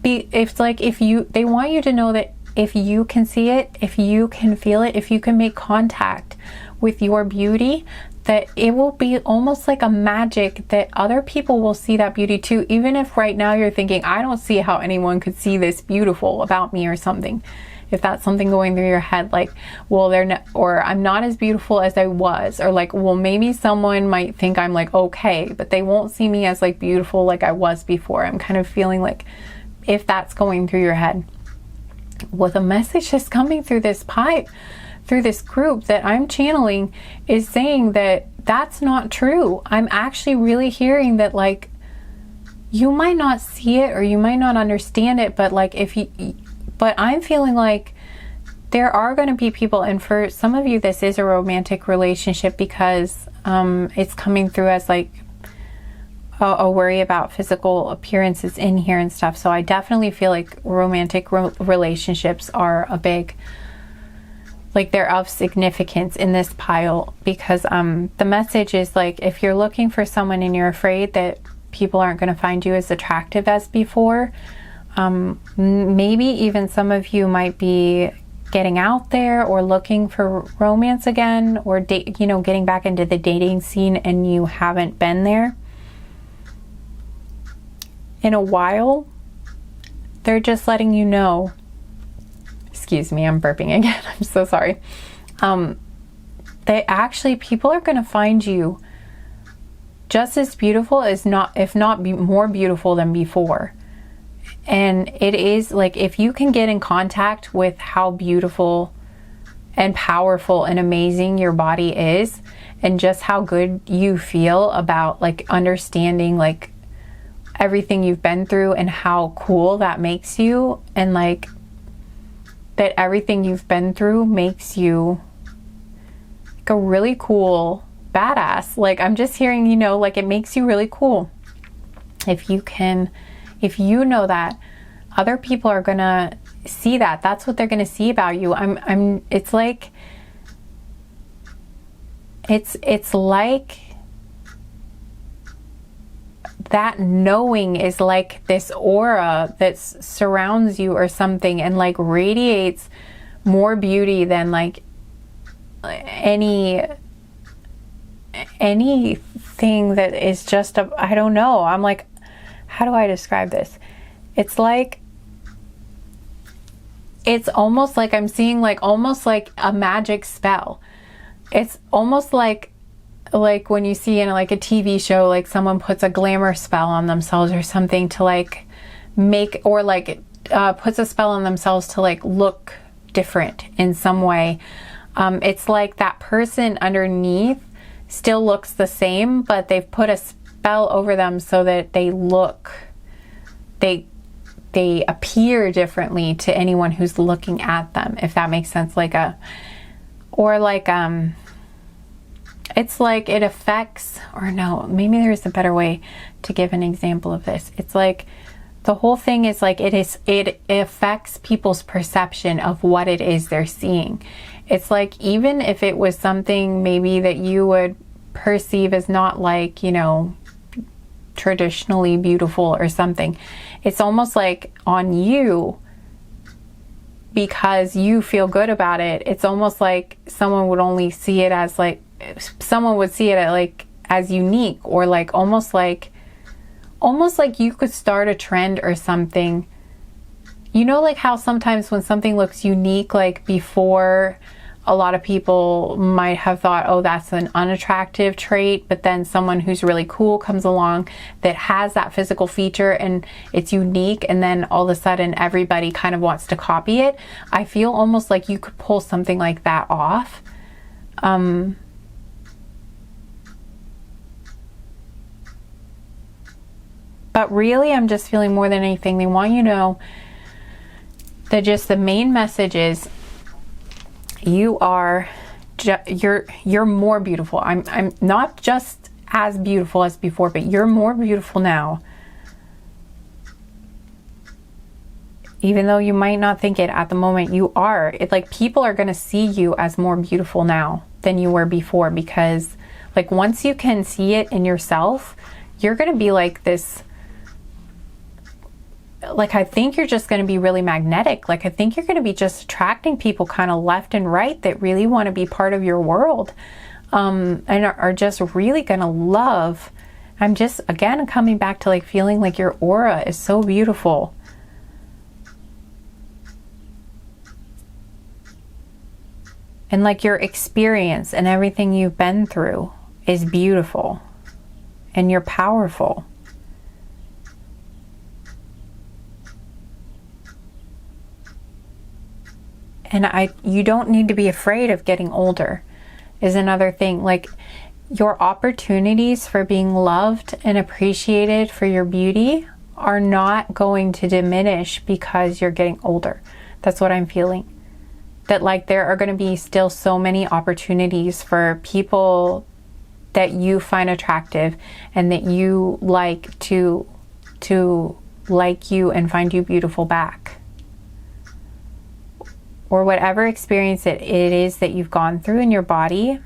Speaker 1: They want you to know that if you can see it, if you can feel it, if you can make contact with your beauty, that it will be almost like a magic that other people will see that beauty too. Even if right now you're thinking, I don't see how anyone could see this beautiful about me or something. If that's something going through your head, like, well, or I'm not as beautiful as I was, or like, well, maybe someone might think I'm like okay, but they won't see me as like beautiful like I was before. I'm kind of feeling like, if that's going through your head, well, the message that's coming through this pipe, through this group that I'm channeling, is saying that that's not true. I'm actually really hearing that, like, you might not see it or you might not understand it, but like but I'm feeling like there are going to be people, and for some of you this is a romantic relationship, because it's coming through as like a worry about physical appearances in here and stuff. So I definitely feel like romantic relationships are a big, like, they're of significance in this pile, because the message is like, if you're looking for someone and you're afraid that people aren't going to find you as attractive as before, maybe even some of you might be getting out there or looking for romance again, or getting back into the dating scene, and you haven't been there in a while. They're just letting you know, excuse me, I'm burping again, I'm so sorry, that actually people are going to find you just as beautiful, as if not more beautiful than before. And it is like, if you can get in contact with how beautiful and powerful and amazing your body is, and just how good you feel about like understanding like everything you've been through and how cool that makes you, and like that everything you've been through makes you like a really cool badass. Like, I'm just hearing, like, it makes you really cool. If you know that, other people are gonna see that. That's what they're gonna see about you. It's like that knowing is like this aura that surrounds you or something, and like radiates more beauty than like anything that is just I don't know. I'm like, how do I describe this? It's like, it's almost like I'm seeing like almost like a magic spell. It's almost like when you see in like a TV show, like someone puts a glamour spell on themselves or something to like make, or like puts a spell on themselves to like look different in some way. It's like that person underneath still looks the same, but they've put a spell over them so that they appear differently to anyone who's looking at them, if that makes sense. It's like it affects, or no, maybe there's a better way to give an example of this. It's like the whole thing is like it affects people's perception of what it is they're seeing. It's like, even if it was something maybe that you would perceive as not like, you know, traditionally beautiful or something, it's almost like on you, because you feel good about it. It's almost like someone would only see it as like, someone would see it like as unique, or like almost like you could start a trend or something. You know, like how sometimes when something looks unique, like before, a lot of people might have thought, oh, that's an unattractive trait, but then someone who's really cool comes along that has that physical feature and it's unique, and then all of a sudden everybody kind of wants to copy it. I feel almost like you could pull something like that off. But really, I'm just feeling more than anything, they want you to know that just the main message is you are, you're more beautiful. I'm not just as beautiful as before, but you're more beautiful now. Even though you might not think it at the moment, you are. It's like people are going to see you as more beautiful now than you were before, because like once you can see it in yourself, you're going to be like this. Like, I think you're just going to be really magnetic. Like, I think you're going to be just attracting people kind of left and right that really want to be part of your world, and are just really going to love. I'm just, again, coming back to like feeling like your aura is so beautiful. And like your experience and everything you've been through is beautiful, and you're powerful. And you don't need to be afraid of getting older is another thing. Like, your opportunities for being loved and appreciated for your beauty are not going to diminish because you're getting older. That's what I'm feeling. That like there are going to be still so many opportunities for people that you find attractive and that you like to like you and find you beautiful back. Or whatever experience it is that you've gone through in your body,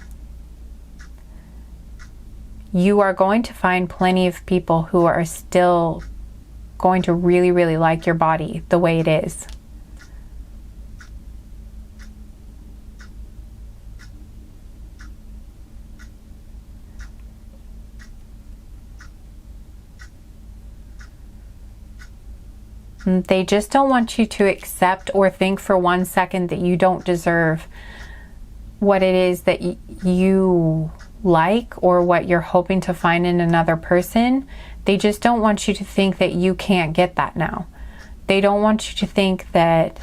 Speaker 1: you are going to find plenty of people who are still going to really, really like your body the way it is. They just don't want you to accept or think for 1 second that you don't deserve what it is that you like or what you're hoping to find in another person. They just don't want you to think that you can't get that now. They don't want you to think that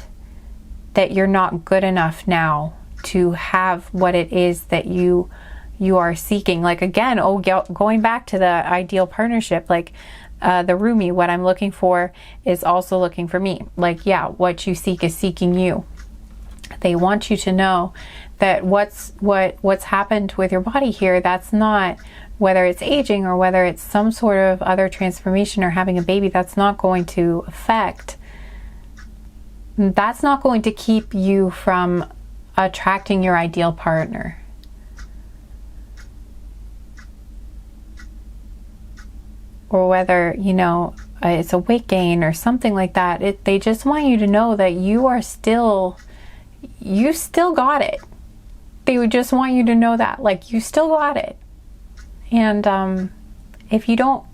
Speaker 1: you're not good enough now to have what it is that you are seeking. Like, again, going back to the ideal partnership, like the roomie, what I'm looking for is also looking for me. Like, yeah, what you seek is seeking you. They want you to know that what's happened with your body here, that's not, whether it's aging or whether it's some sort of other transformation or having a baby, that's not going to affect, that's not going to keep you from attracting your ideal partner. Or whether, you know, it's a weight gain or something like that. They just want you to know that you still got it. They would just want you to know that, like, you still got it. And if you don't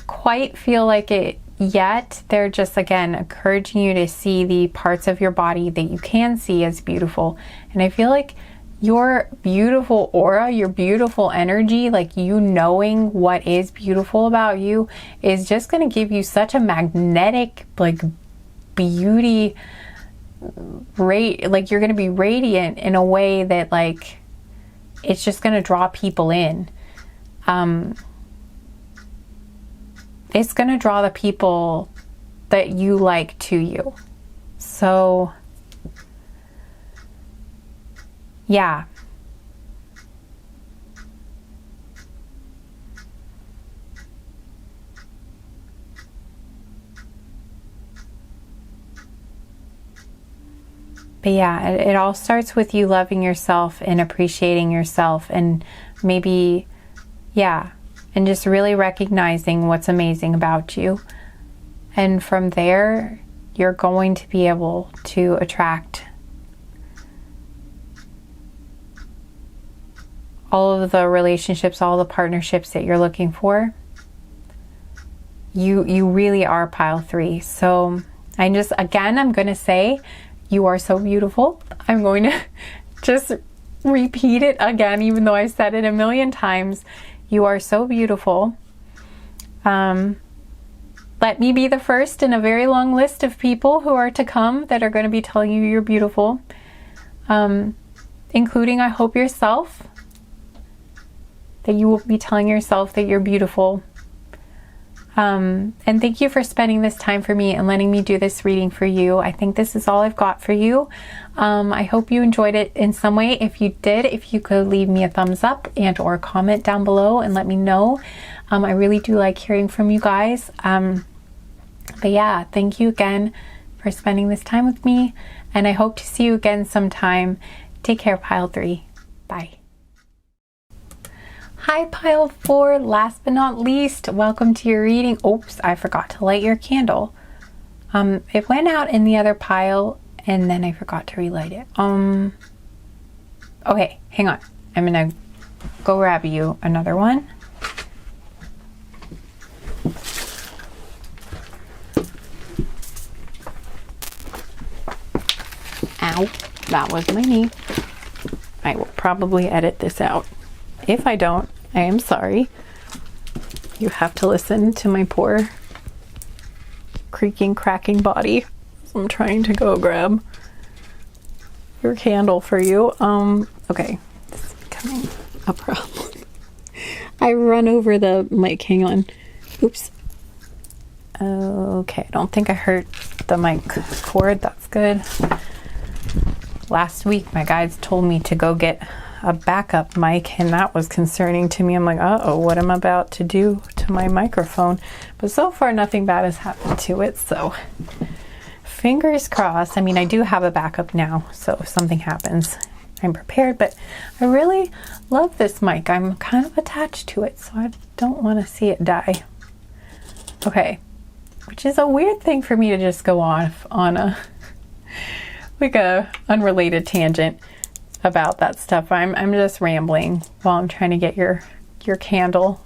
Speaker 1: quite feel like it yet, they're just, again, encouraging you to see the parts of your body that you can see as beautiful. And I feel like your beautiful aura, your beautiful energy, like you knowing what is beautiful about you, is just going to give you such a magnetic, like, beauty rate. Like, you're going to be radiant in a way that, like, it's just going to draw people in. It's going to draw the people that you like to you. So yeah. But yeah, it all starts with you loving yourself and appreciating yourself, and maybe, yeah, and just really recognizing what's amazing about you. And from there, you're going to be able to attract all of the relationships, all the partnerships that you're looking for. You really are pile 3. So I'm going to say, you are so beautiful. I'm going to just repeat it again, even though I said it a million times. You are so beautiful. Let me be the first in a very long list of people who are to come that are going to be telling you you're beautiful. Including, I hope, yourself. That you will be telling yourself that you're beautiful. And thank you for spending this time for me and letting me do this reading for you. I think this is all I've got for you. I hope you enjoyed it in some way. If you did, if you could leave me a thumbs up and or comment down below and let me know. I really do like hearing from you guys. But yeah, thank you again for spending this time with me. And I hope to see you again sometime. Take care, pile 3. Bye. Hi, pile 4. Last but not least, welcome to your reading. Oops, I forgot to light your candle. It went out in the other pile and then I forgot to relight it. Okay, hang on. I'm gonna go grab you another one. Ow, that was my knee. I will probably edit this out. If I don't, I am sorry. You have to listen to my poor creaking, cracking body. So I'm trying to go grab your candle for you. Okay, this is becoming a problem. I run over the mic, hang on. Oops. Okay, I don't think I hurt the mic cord, that's good. Last week, my guides told me to go get a backup mic, and that was concerning to me. I'm like, uh-oh, what am I about to do to my microphone? But so far, nothing bad has happened to it, so fingers crossed. I mean, I do have a backup now, so if something happens, I'm prepared, but I really love this mic. I'm kind of attached to it, so I don't want to see it die. Okay, which is a weird thing for me to just go off on a unrelated tangent about that stuff. I'm just rambling while I'm trying to get your candle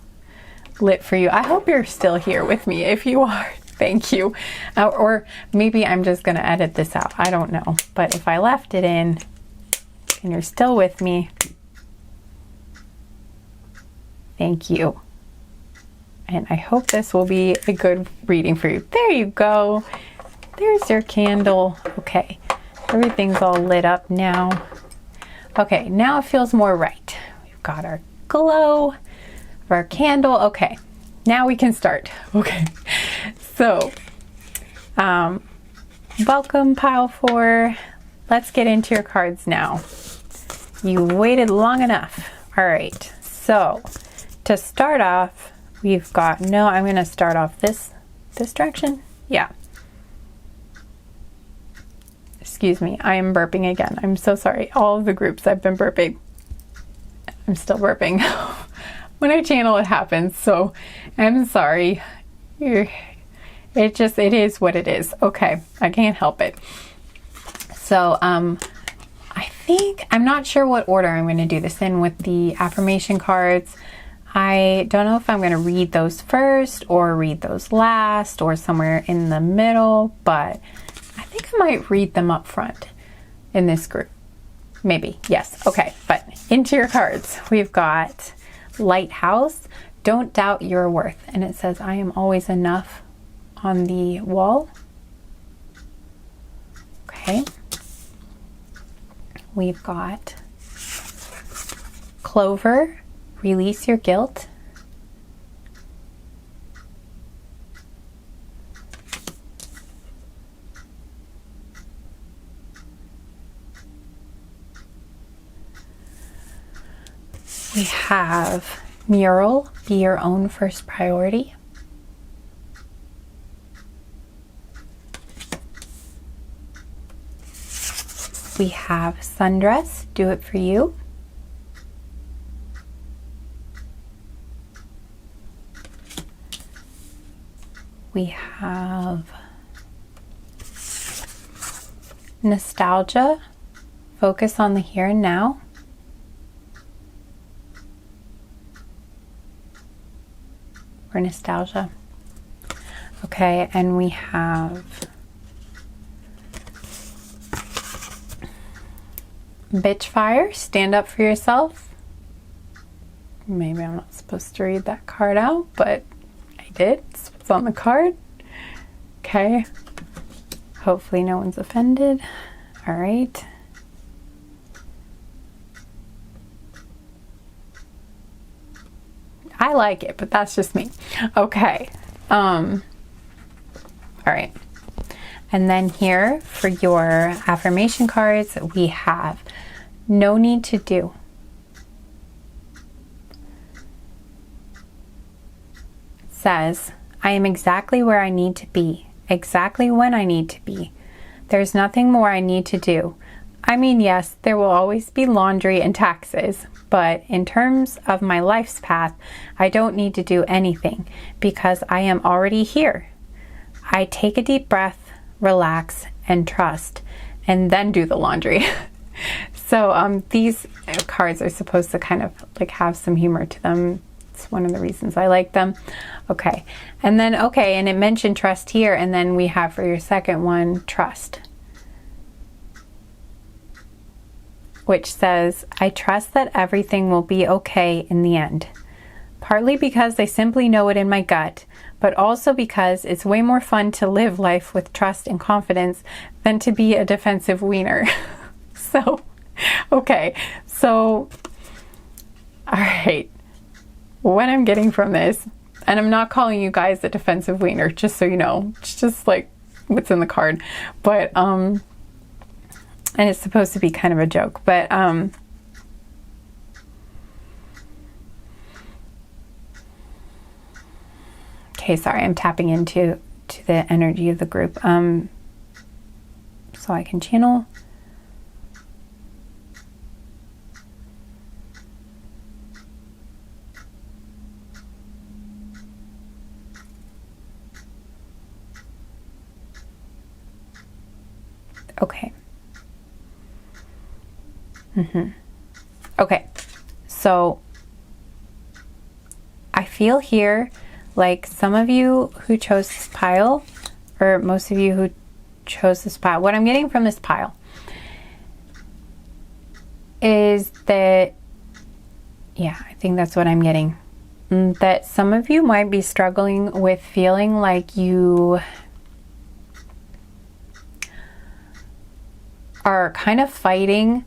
Speaker 1: lit for you. I hope you're still here with me. If you are, thank you. Or maybe I'm just gonna edit this out. I don't know. But if I left it in and you're still with me, thank you. And I hope this will be a good reading for you. There you go. There's your candle. Okay, everything's all lit up now. Okay, now it feels more right. We've got our glow of our candle. Okay, now we can start. Okay, so welcome, pile 4. Let's get into your cards now. You waited long enough. All right, so to start off, we've got, no, I'm going to start off this direction. Yeah. Excuse me, I am burping again. I'm so sorry. All of the groups I've been burping. I'm still burping. When I channel, it happens. So I'm sorry. It is what it is. Okay, I can't help it. So I think, I'm not sure what order I'm going to do this in with the affirmation cards. I don't know if I'm going to read those first or read those last or somewhere in the middle, but I think I might read them up front in this group. Maybe, yes. Okay, but into your cards, we've got Lighthouse, don't doubt your worth. And it says, I am always enough on the wall. Okay. We've got Clover, release your guilt. We have Mural, be your own first priority. we have sundress, do it for you. We have nostalgia, focus on the here and now. Or nostalgia. Okay, and we have bitch fire, stand up for yourself. Maybe I'm not supposed to read that card out, but I did. It's what's on the card. Okay. Hopefully no one's offended. All right. I like it, but that's just me. Okay. All right. And then here for your affirmation cards, we have no need to do. It says, I am exactly where I need to be, exactly when I need to be. There's nothing more I need to do. I mean, yes, there will always be laundry and taxes, but in terms of my life's path, I don't need to do anything because I am already here. I take a deep breath, relax, and trust, and then do the laundry. So these cards are supposed to kind of like have some humor to them. It's one of the reasons I like them. Okay, and then, okay, and it mentioned trust here, and then we have for your second one, trust. Which says, I trust that everything will be okay in the end. Partly because I simply know it in my gut, but also because it's way more fun to live life with trust and confidence than to be a defensive wiener. So, okay, so, all right, what I'm getting from this, and I'm not calling you guys a defensive wiener, just so you know, it's just like what's in the card, but, and it's supposed to be kind of a joke, but okay, sorry, I'm tapping into the energy of the group so I can channel. Okay. Okay, so I feel here like some of you who chose this pile, or most of you who chose this pile, what I'm getting from this pile is that, yeah, I think that's what I'm getting, that some of you might be struggling with feeling like you are kind of fighting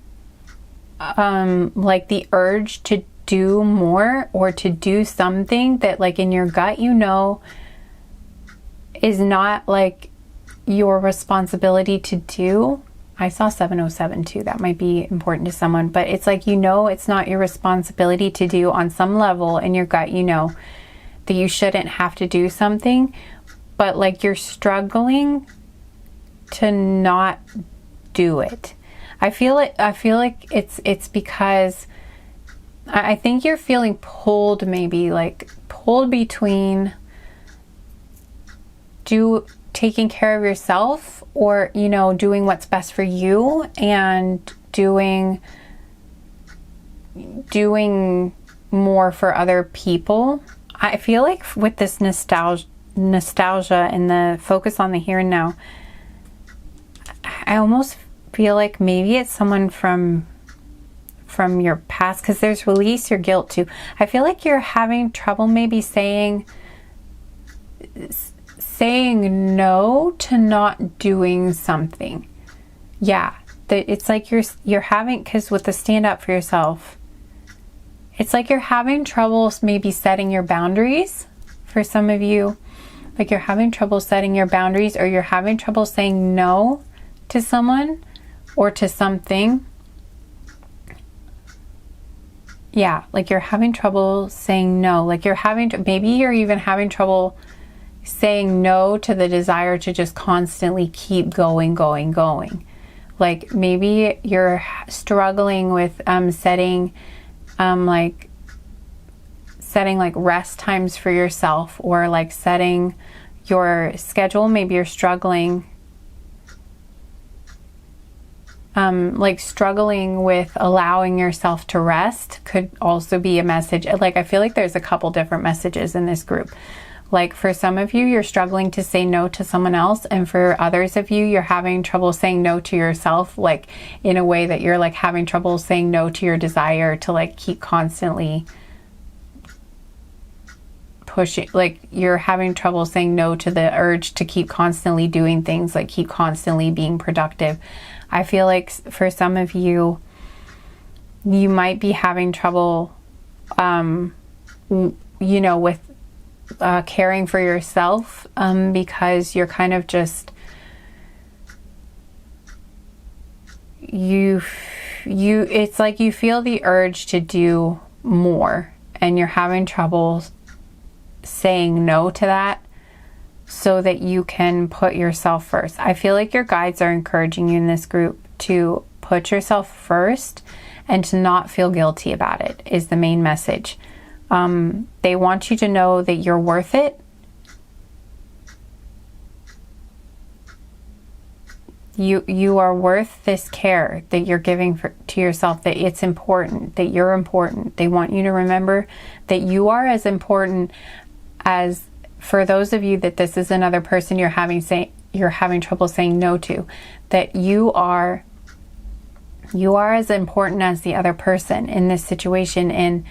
Speaker 1: like the urge to do more or to do something that like in your gut you know is not like your responsibility to do. I saw 707 too. That might be important to someone, but it's like, you know, it's not your responsibility to do on some level in your gut. You know that you shouldn't have to do something, but like you're struggling to not do it. I feel like it's because I think you're feeling pulled, maybe like pulled between taking care of yourself, or, you know, doing what's best for you, and doing more for other people. I feel like with this nostalgia and the focus on the here and now, I almost feel like maybe it's someone from your past, because there's release your guilt too. I feel like you're having trouble maybe saying no to not doing something. Yeah, it's like you're having, because with the stand up for yourself, it's like you're having trouble maybe setting your boundaries. For some of you, like you're having trouble setting your boundaries, or you're having trouble saying no to someone or to something. Yeah, like you're having trouble saying no. Like maybe you're even having trouble saying no to the desire to just constantly keep going. Like maybe you're struggling with setting like rest times for yourself, or like setting your schedule. Maybe you're struggling struggling with allowing yourself to rest could also be a message. Like I feel like there's a couple different messages in this group. Like for some of you, you're struggling to say no to someone else, and for others of you, you're having trouble saying no to yourself, like in a way that you're like having trouble saying no to your desire to like keep constantly pushing, like you're having trouble saying no to the urge to keep constantly doing things, like keep constantly being productive. I feel like for some of you, you might be having trouble, you know, with caring for yourself, because you're kind of just, it's like you feel the urge to do more, and you're having trouble saying no to that so that you can put yourself first. I feel like your guides are encouraging you in this group to put yourself first and to not feel guilty about it, is the main message. They want you to know that you're worth it. You are worth this care that you're giving to yourself, that it's important, that you're important. They want you to remember that you are as important as, for those of you that this is another person you're having trouble saying no to, that you are as important as the other person in this situation, and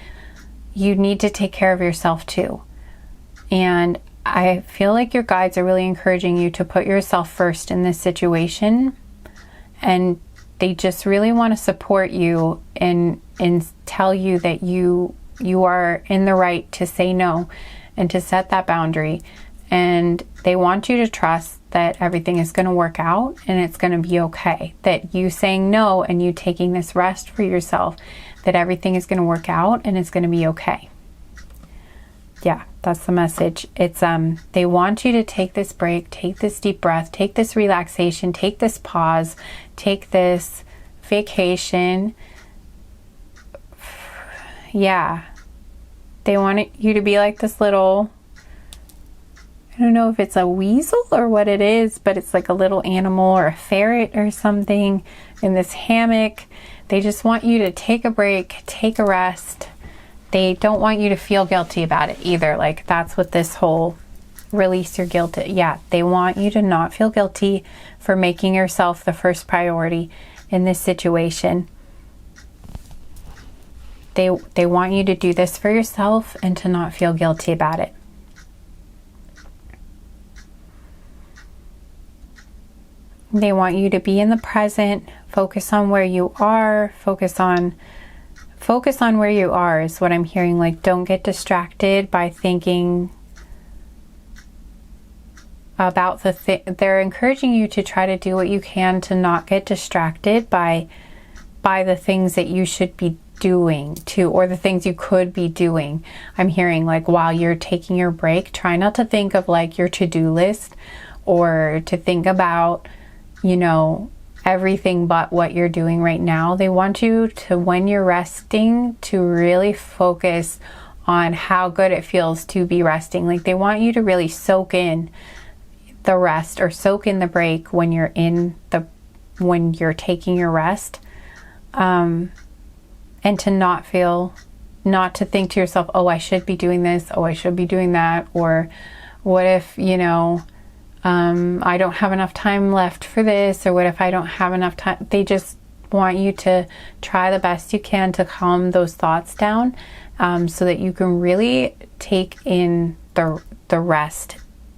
Speaker 1: you need to take care of yourself too. And I feel like your guides are really encouraging you to put yourself first in this situation, and they just really want to support you and tell you that you are in the right to say no and to set that boundary. And they want you to trust that everything is going to work out and it's going to be okay. That you saying no and you taking this rest for yourself, that everything is going to work out and it's going to be okay. Yeah, that's the message. It's they want you to take this break, take this deep breath, take this relaxation, take this pause, take this vacation. Yeah. They want you to be like this little, I don't know if it's a weasel or what it is, but it's like a little animal or a ferret or something in this hammock. They just want you to take a break, take a rest. They don't want you to feel guilty about it either. Like that's what this whole release your guilt. Yeah, they want you to not feel guilty for making yourself the first priority in this situation. They want you to do this for yourself and to not feel guilty about it. They want you to be in the present, focus on where you are, focus on where you are is what I'm hearing. Like, don't get distracted by thinking about they're encouraging you to try to do what you can to not get distracted by the things that you should be doing too, or the things you could be doing. I'm hearing like while you're taking your break, try not to think of like your to-do list or to think about, you know, everything but what you're doing right now. They want you to, when you're resting, to really focus on how good it feels to be resting. Like they want you to really soak in the rest or soak in the break when you're taking your rest. And to not to think to yourself, oh, I should be doing this, oh, I should be doing that, or what if, you know, I don't have enough time left for this, or what if I don't have enough time? They just want you to try the best you can to calm those thoughts down, so that you can really take in the rest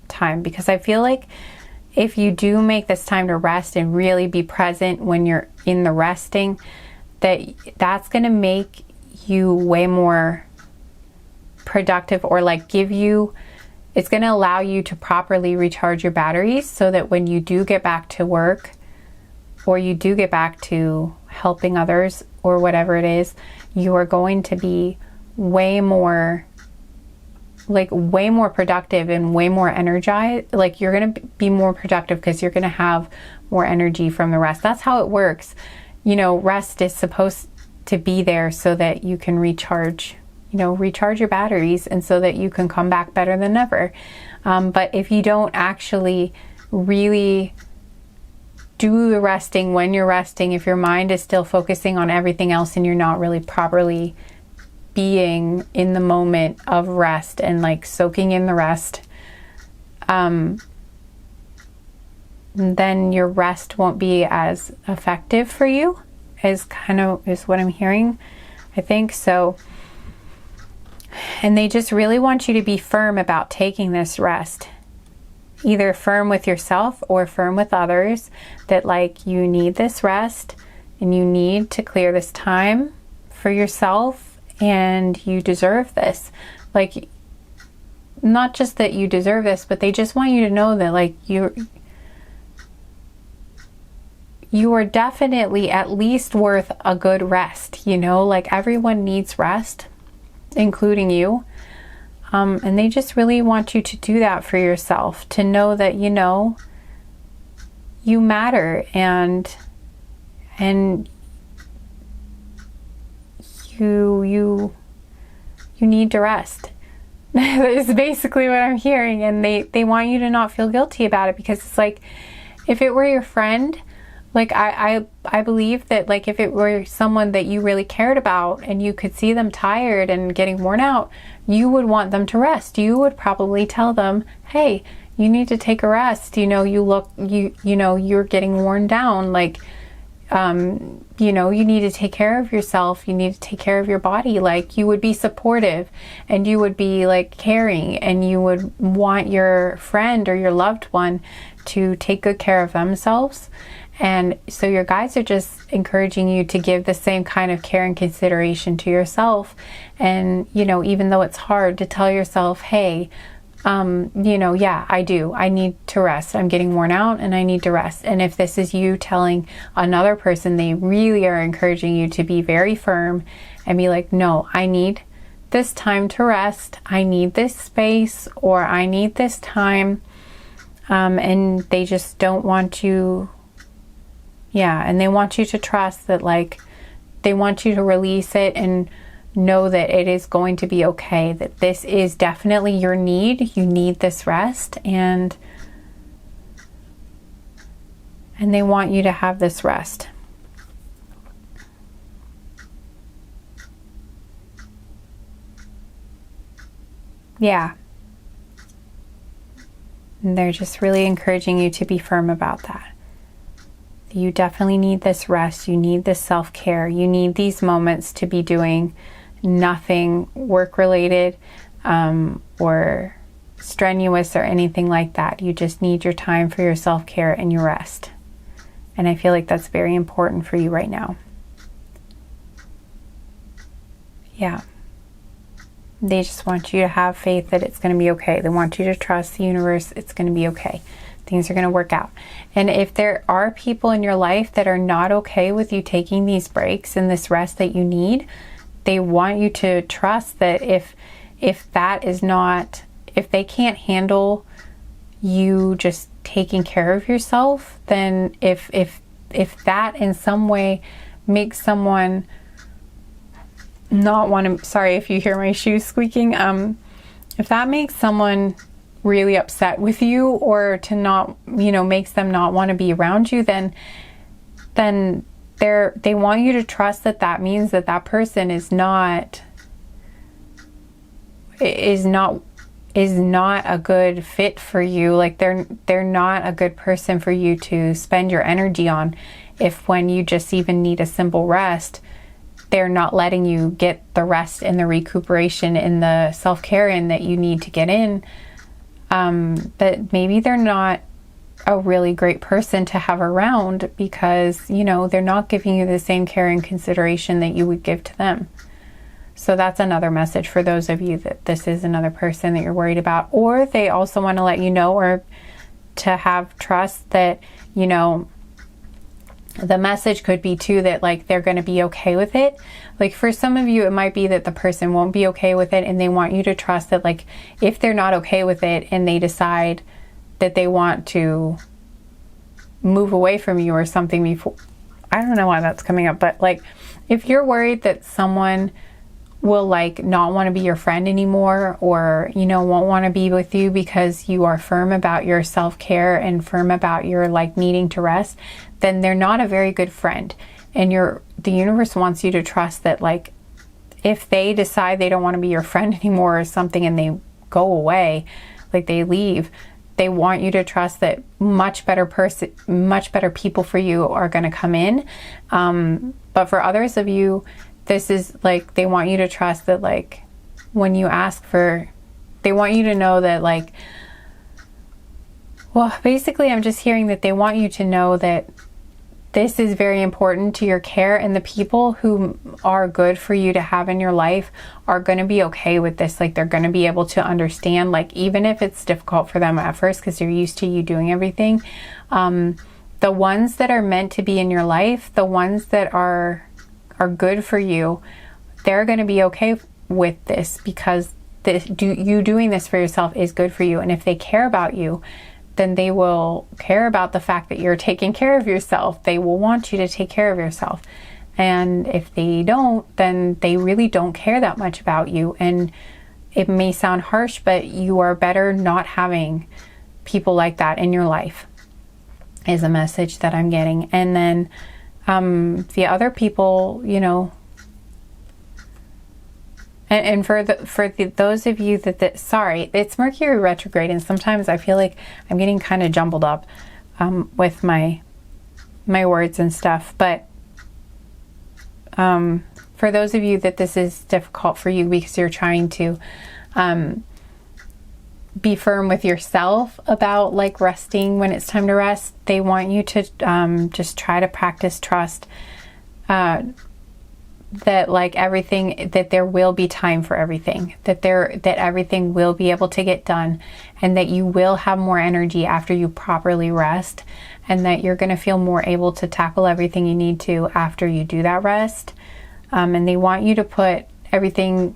Speaker 1: time. Because I feel like if you do make this time to rest and really be present when you're in the resting, that's going to make you way more productive, or like it's going to allow you to properly recharge your batteries, so that when you do get back to work, or you do get back to helping others or whatever it is, you are going to be way more productive and way more energized. Like you're going to be more productive because you're going to have more energy from the rest. That's how it works. You know, rest is supposed to be there so that you can recharge, you know, recharge your batteries, and so that you can come back better than ever. But if you don't actually really do the resting when you're resting, if your mind is still focusing on everything else and you're not really properly being in the moment of rest and like soaking in the rest, then your rest won't be as effective for you, is what I'm hearing, I think. So, and they just really want you to be firm about taking this rest, either firm with yourself or firm with others, that like you need this rest and you need to clear this time for yourself, and you deserve this. Like, not just that you deserve this, but they just want you to know that like you are definitely at least worth a good rest, you know, like everyone needs rest, including you. And they just really want you to do that for yourself, to know that, you know, you matter, and you need to rest. That is basically what I'm hearing. And they want you to not feel guilty about it, because it's like, if it were your friend, like I believe that like if it were someone that you really cared about and you could see them tired and getting worn out, you would want them to rest. You would probably tell them, hey, you need to take a rest. You know, you know, you're getting worn down. Like, you know, you need to take care of yourself. You need to take care of your body. Like, you would be supportive, and you would be like caring, and you would want your friend or your loved one to take good care of themselves. And so your guides are just encouraging you to give the same kind of care and consideration to yourself. And, you know, even though it's hard, to tell yourself, hey, you know, yeah, I need to rest. I'm getting worn out and I need to rest. And if this is you telling another person, they really are encouraging you to be very firm and be like, no, I need this time to rest. I need this space, or I need this time. And they just don't want you. Yeah, and they want you to trust that, like, they want you to release it and know that it is going to be okay, that this is definitely your need. You need this rest, and they want you to have this rest. Yeah. And they're just really encouraging you to be firm about that. You definitely need this rest. You need this self-care. You need these moments to be doing nothing work-related or strenuous or anything like that. You just need your time for your self-care and your rest. And I feel like that's very important for you right now. Yeah. They just want you to have faith that it's going to be okay. They want you to trust the universe. It's going to be okay. Things are going to work out. And if there are people in your life that are not okay with you taking these breaks and this rest that you need, they want you to trust that if that is not, if they can't handle you just taking care of yourself, then if that in some way makes someone not want to, sorry if you hear my shoes squeaking, if that makes someone really upset with you, or to not, you know, makes them not want to be around you, then they want you to trust that that means that that person is not a good fit for you. Like, they're not a good person for you to spend your energy on. If when you just even need a simple rest, they're not letting you get the rest and the recuperation and the self-care in that you need to get in. But maybe they're not a really great person to have around, because, you know, they're not giving you the same care and consideration that you would give to them. So that's another message for those of you that this is another person that you're worried about. Or they also want to let you know, or to have trust that, you know, the message could be too that, like, they're going to be okay with it. Like, for some of you, it might be that the person won't be okay with it, and they want you to trust that, like, if they're not okay with it and they decide that they want to, move away from you or something before. I don't know why that's coming up, but like if you're worried that someone will like not want to be your friend anymore, or won't want to be with you because you are firm about your self-care and firm about your like needing to rest, then they're not a very good friend. And the universe wants you to trust that like if they decide they don't want to be your friend anymore or something and they go away, like they leave, they want you to trust that much better people for you are going to come in. But for others of you, this is like, they want you to trust that like when you ask for, they want you to know that like, well, basically I'm just hearing that they want you to know that this is very important to your care, and the people who are good for you to have in your life are going to be okay with this. Like they're going to be able to understand, like even if it's difficult for them at first because they're used to you doing everything. The ones that are meant to be in your life, the ones that are good for you, they're going to be okay with this because you doing this for yourself is good for you. And if they care about you, then they will care about the fact that you're taking care of yourself. They will want you to take care of yourself. And if they don't, then they really don't care that much about you. And it may sound harsh, but you are better not having people like that in your life, is a message that I'm getting. And then the other people, and for those of you sorry, it's Mercury retrograde, and sometimes I feel like I'm getting kind of jumbled up with my words and stuff. But for those of you that this is difficult for you because you're trying to be firm with yourself about like resting when it's time to rest, they want you to just try to practice trust. That like everything, that there will be time for everything, that everything will be able to get done, and that you will have more energy after you properly rest, and that you're going to feel more able to tackle everything you need to after you do that rest. And they want you to put everything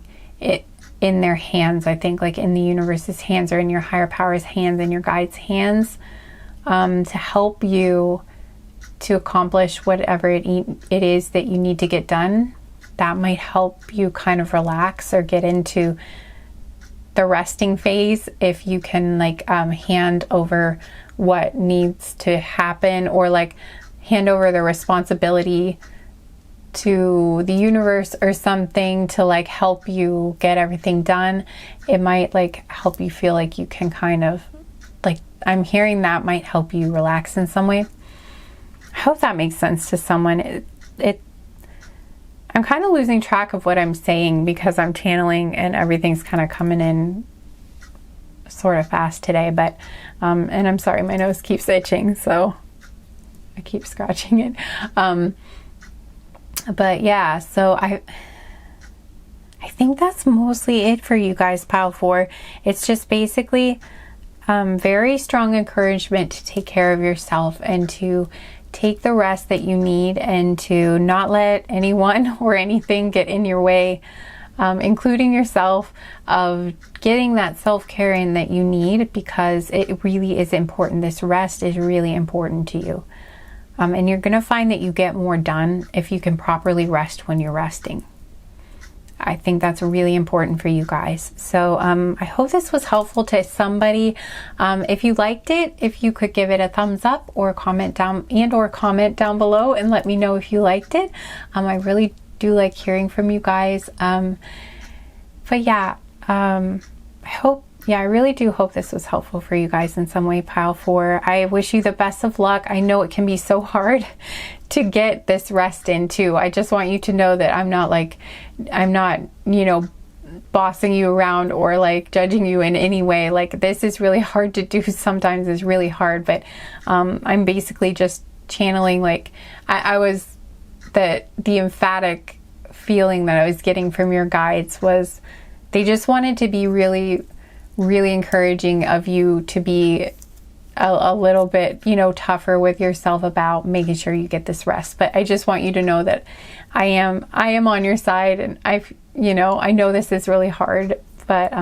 Speaker 1: in their hands, I think, like in the universe's hands or in your higher power's hands and your guide's hands, to help you to accomplish whatever it is that you need to get done. That might help you kind of relax or get into the resting phase if you can like hand over what needs to happen, or like hand over the responsibility to the universe or something to like help you get everything done. It might like help you feel like you can kind of like, I'm hearing that might help you relax in some way. I hope that makes sense to someone. I'm kind of losing track of what I'm saying because I'm channeling and everything's kind of coming in sort of fast today, but and I'm sorry, my nose keeps itching, so I keep scratching it. But yeah, so I think that's mostly it for you guys, Pile 4. It's just basically very strong encouragement to take care of yourself and to take the rest that you need, and to not let anyone or anything get in your way, including yourself, of getting that self-care in that you need, because it really is important. This rest is really important to you. And you're going to find that you get more done if you can properly rest when you're resting. I think that's really important for you guys. So I hope this was helpful to somebody. If you liked it, if you could give it a thumbs up or comment down below and let me know if you liked it. I really do like hearing from you guys. But yeah, I really do hope this was helpful for you guys in some way, Pile 4. I wish you the best of luck. I know it can be so hard to get this rest in too. I just want you to know that I'm not, bossing you around or like judging you in any way. Like, this is really hard to do. Sometimes it's really hard, but I'm basically just channeling. Like, the emphatic feeling that I was getting from your guides was they just wanted to be really, really encouraging of you to be a little bit, tougher with yourself about making sure you get this rest. But I just want you to know that I am on your side, and I know this is really hard, but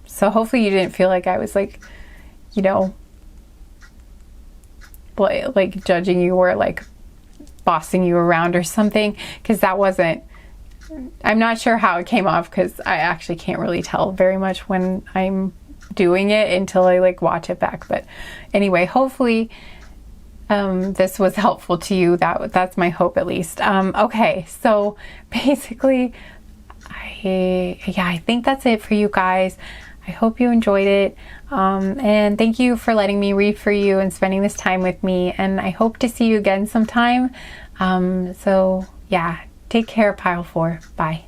Speaker 1: so hopefully you didn't feel like I was like, like judging you or like bossing you around or something, because that wasn't, I'm not sure how it came off, because I actually can't really tell very much when I'm doing it until I like watch it back. But anyway, hopefully this was helpful to you. That's my hope, at least. Okay, so basically I think that's it for you guys. I hope you enjoyed it. And thank you for letting me read for you and spending this time with me. And I hope to see you again sometime. So yeah, take care, pile 4. Bye.